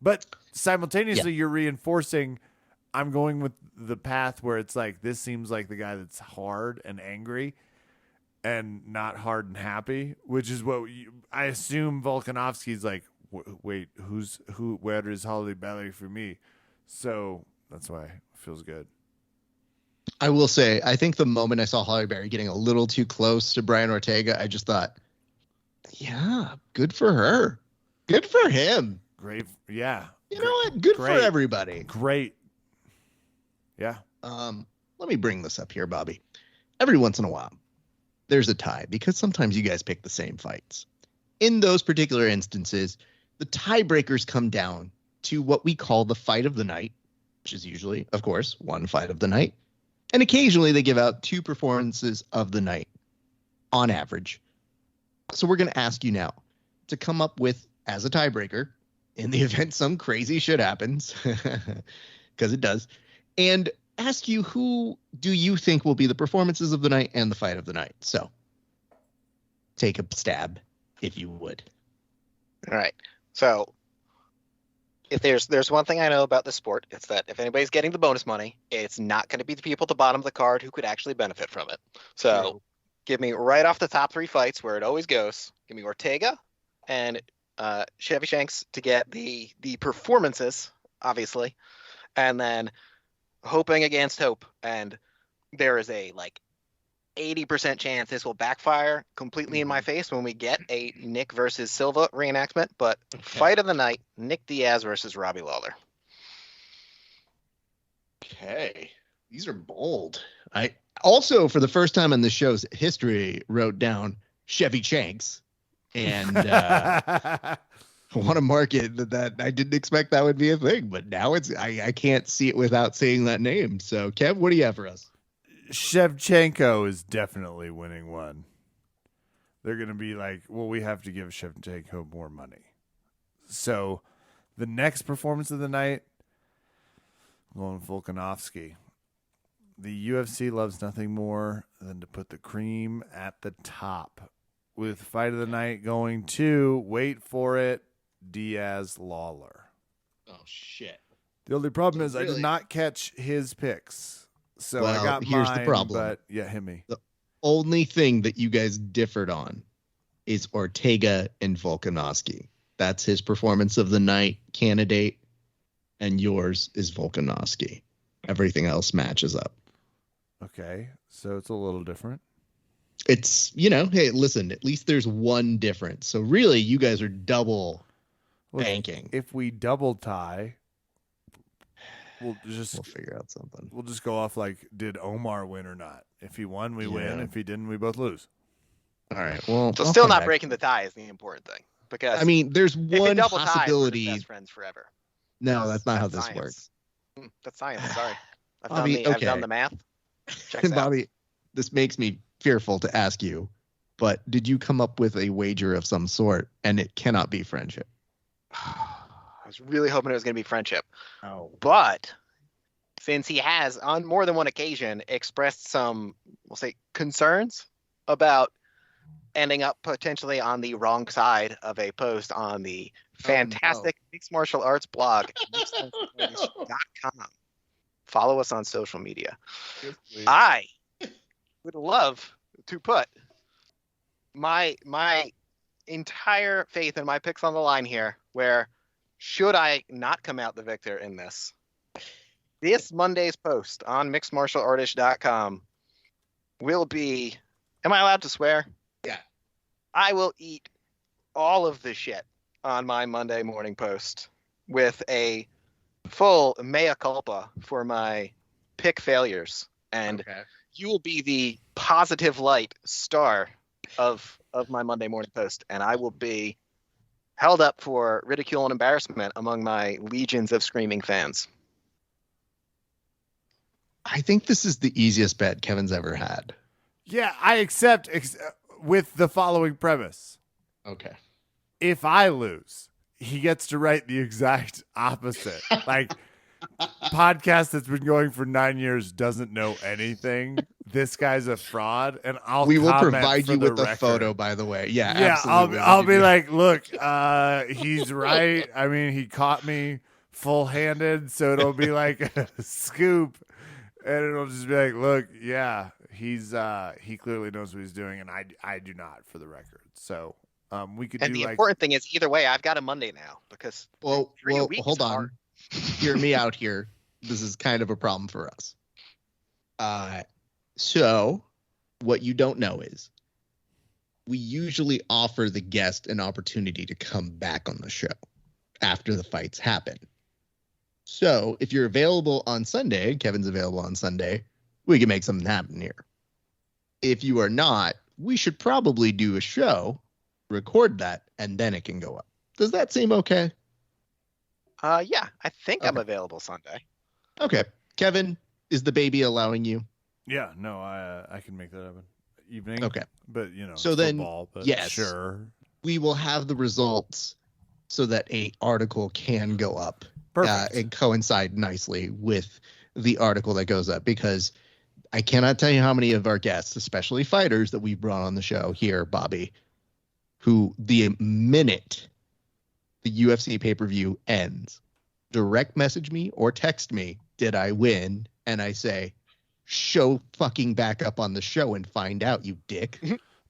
But simultaneously, you're reinforcing I'm going with the path where it's like, this seems like the guy that's hard and angry and not hard and happy, which is what I assume Volkanovski's like, wait, where is Holly Berry for me? So that's why it feels good. I will say, I think the moment I saw Holly Berry getting a little too close to Brian Ortega, I just thought, yeah, good for her. Good for him. Great. Yeah. You know what? Good for everybody. Great. Yeah. Let me bring this up here, Bobby. Every once in a while, there's a tie because sometimes you guys pick the same fights. In those particular instances, the tiebreakers come down to what we call the fight of the night, which is usually, of course, one fight of the night. And occasionally they give out two performances of the night on average. So we're going to ask you now to come up with, as a tiebreaker, in the event some crazy shit happens, because it does, and ask you who do you think will be the performances of the night and the fight of the night. So take a stab, if you would. All right. So if there's one thing I know about this sport, it's that if anybody's getting the bonus money, it's not going to be the people at the bottom of the card who could actually benefit from it. So give me right off the top three fights where it always goes. Give me Ortega and Chevy Shanks to get the performances, obviously, and then hoping against hope. And there is a 80% chance this will backfire completely in my face when we get a Nick versus Silva reenactment. But fight of the night, Nick Diaz versus Robbie Lawler. Okay. These are bold. I also, for the first time in the show's history, wrote down Chevy Shanks. And I want to mark it that I didn't expect that would be a thing, but now I can't see it without seeing that name. So, Kev, what do you have for us? Shevchenko is definitely winning one. They're going to be like, well, we have to give Shevchenko more money. So the next performance of the night, I'm going Volkanovski. The UFC loves nothing more than to put the cream at the top. With fight of the night going to, wait for it, Diaz Lawler. Oh, shit. The only problem is I did not catch his picks. So I got here's mine, the problem. But yeah, hit me. The only thing that you guys differed on is Ortega and Volkanovski. That's his performance of the night candidate, and yours is Volkanovski. Everything else matches up. Okay, so it's a little different. It's, hey, listen, at least there's one difference. So really, you guys are double banking. If we double tie, we'll figure out something. We'll just go off like, did Omar win or not? If he won, we win. If he didn't, we both lose. All right. Well, so still not breaking the tie is the important thing, because there's one possibility. Tie, best friends forever. No, that's not how this works. That's science. Sorry, I've done the math. And Bobby, this makes me fearful to ask you, but did you come up with a wager of some sort, and it cannot be friendship? I was really hoping it was going to be friendship. Oh, but since he has on more than one occasion expressed some, we'll say, concerns about ending up potentially on the wrong side of a post on the fantastic mixed martial arts blog, mixedmartialarts.com. Follow us on social media. Yes, I would love to put my entire faith in my picks on the line here, where should I not come out the victor in this Monday's post on mixedmartialartish.com will be, am I allowed to swear? Yeah. I will eat all of the shit on my Monday morning post with a full mea culpa for my pick failures. And you will be the positive light star of my Monday morning post. And I will be held up for ridicule and embarrassment among my legions of screaming fans. I think this is the easiest bet Kevin's ever had. Yeah, I accept with the following premise. Okay. If I lose, he gets to write the exact opposite. Like, podcast that's been going for 9 years doesn't know anything. This guy's a fraud, and we will provide you with the photo, by the way. Yeah, absolutely. I'll be like, look, he's right. I mean, he caught me full-handed, so it'll be like a scoop, and it'll just be like, look, yeah, he clearly knows what he's doing, and I do not, for the record. So we could. And the important thing is, either way, I've got a Monday now, because well, hold on. Hard. Hear me out here. This is kind of a problem for us. So what you don't know is we usually offer the guest an opportunity to come back on the show after the fights happen. So if you're available on Sunday, Kevin's available on Sunday, we can make something happen here. If you are not, we should probably do a show, record that, and then it can go up. Does that seem okay? Yeah, I think I'm available Sunday. Okay. Kevin, is the baby allowing you? Yeah, no, I can make that happen. Evening. Okay. But, so football, then, but yes, sure. We will have the results so that an article can go up. Perfect. And coincide nicely with the article that goes up, because I cannot tell you how many of our guests, especially fighters that we've brought on the show here, Bobby, who the minute the UFC pay-per-view ends, direct message me or text me, did I win? And I say, show fucking back up on the show and find out, you dick.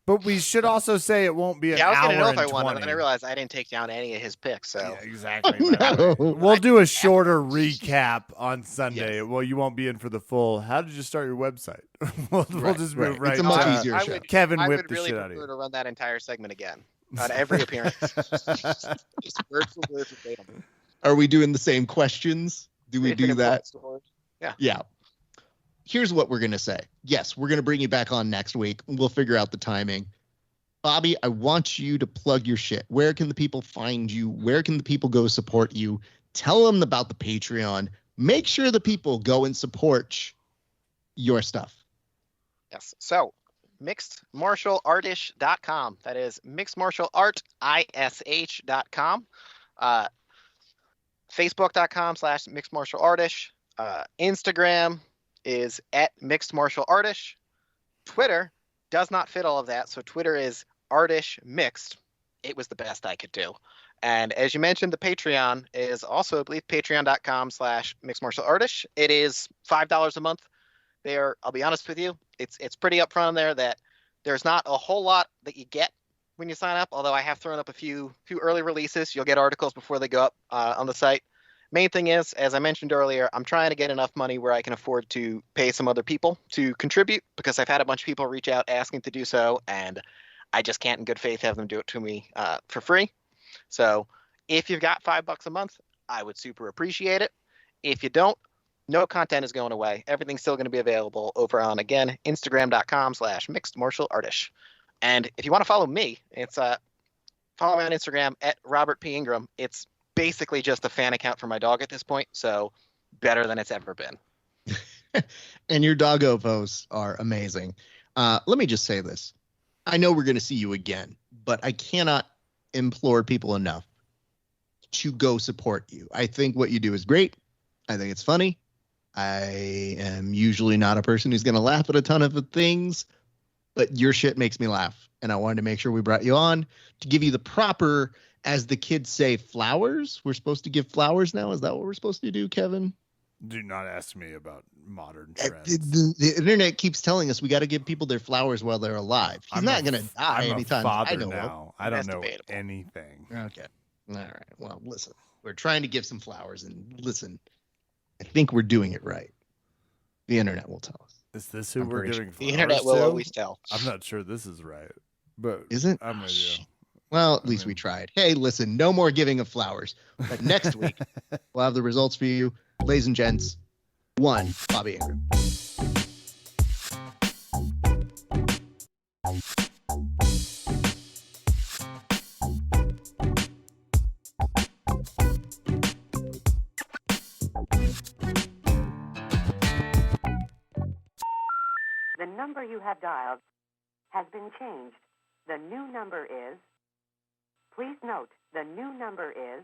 But we should also say it won't be an hour. I was going to know if I won, and then I realized I didn't take down any of his picks. So yeah, exactly. No. We'll do a shorter recap on Sunday. Yes. Well, you won't be in for the full. How did you start your website? we'll just move right. It's a much easier show. Kevin whipped the shit out of you. I would really prefer to run that entire segment again on every appearance. Just word for word verbatim. Are we doing the same questions? Do we do that? Yeah. Yeah. here's what we're going to say. Yes, we're going to bring you back on next week. We'll figure out the timing. Bobby, I want you to plug your shit. Where can the people find you? Where can the people go support you? Tell them about the Patreon. Make sure the people go and support your stuff. Yes. So, mixedmartialartish.com. That is mixedmartialish.com. Facebook.com/mixedmartialartish. Instagram is @mixedmartialartish. Twitter does not fit all of that, so Twitter is Artish Mixed. It was the best I could do. And as you mentioned, the Patreon is also, I believe, patreon.com/mixedmartialartish. It is $5 a month. There, I'll be honest with you, it's pretty upfront there that there's not a whole lot that you get when you sign up, although I have thrown up a few early releases. You'll get articles before they go up on the site. Main thing is, as I mentioned earlier, I'm trying to get enough money where I can afford to pay some other people to contribute, because I've had a bunch of people reach out asking to do so, and I just can't in good faith have them do it to me for free. So if you've got $5 a month, I would super appreciate it. If you don't, no content is going away. Everything's still going to be available over on, again, Instagram.com/mixedmartialartish. And if you want to follow me, it's follow me on Instagram @RobertPIngram. It's basically just a fan account for my dog at this point, so better than it's ever been. And your doggo posts are amazing. Let me just say this. I know we're going to see you again, but I cannot implore people enough to go support you. I think what you do is great. I think it's funny. I am usually not a person who's going to laugh at a ton of things, but your shit makes me laugh. And I wanted to make sure we brought you on to give you the proper, as the kids say, flowers. We're supposed to give flowers now. Is that what we're supposed to do, Kevin? Do not ask me about modern trends. The internet keeps telling us we got to give people their flowers while they're alive. He's not going to die anytime I know now. I don't know anything. Okay. All right. Well, listen, we're trying to give some flowers, and listen, I think we're doing it right. The internet will tell us. Is this who we're giving flowers to? The internet will always tell. I'm not sure this is right, but isn't? I'm with you. Well, at least we tried. Hey, listen, no more giving of flowers. But next week, we'll have the results for you. Ladies and gents, one, Bobby Ingram. The number you have dialed has been changed. The new number is... Please note, the new number is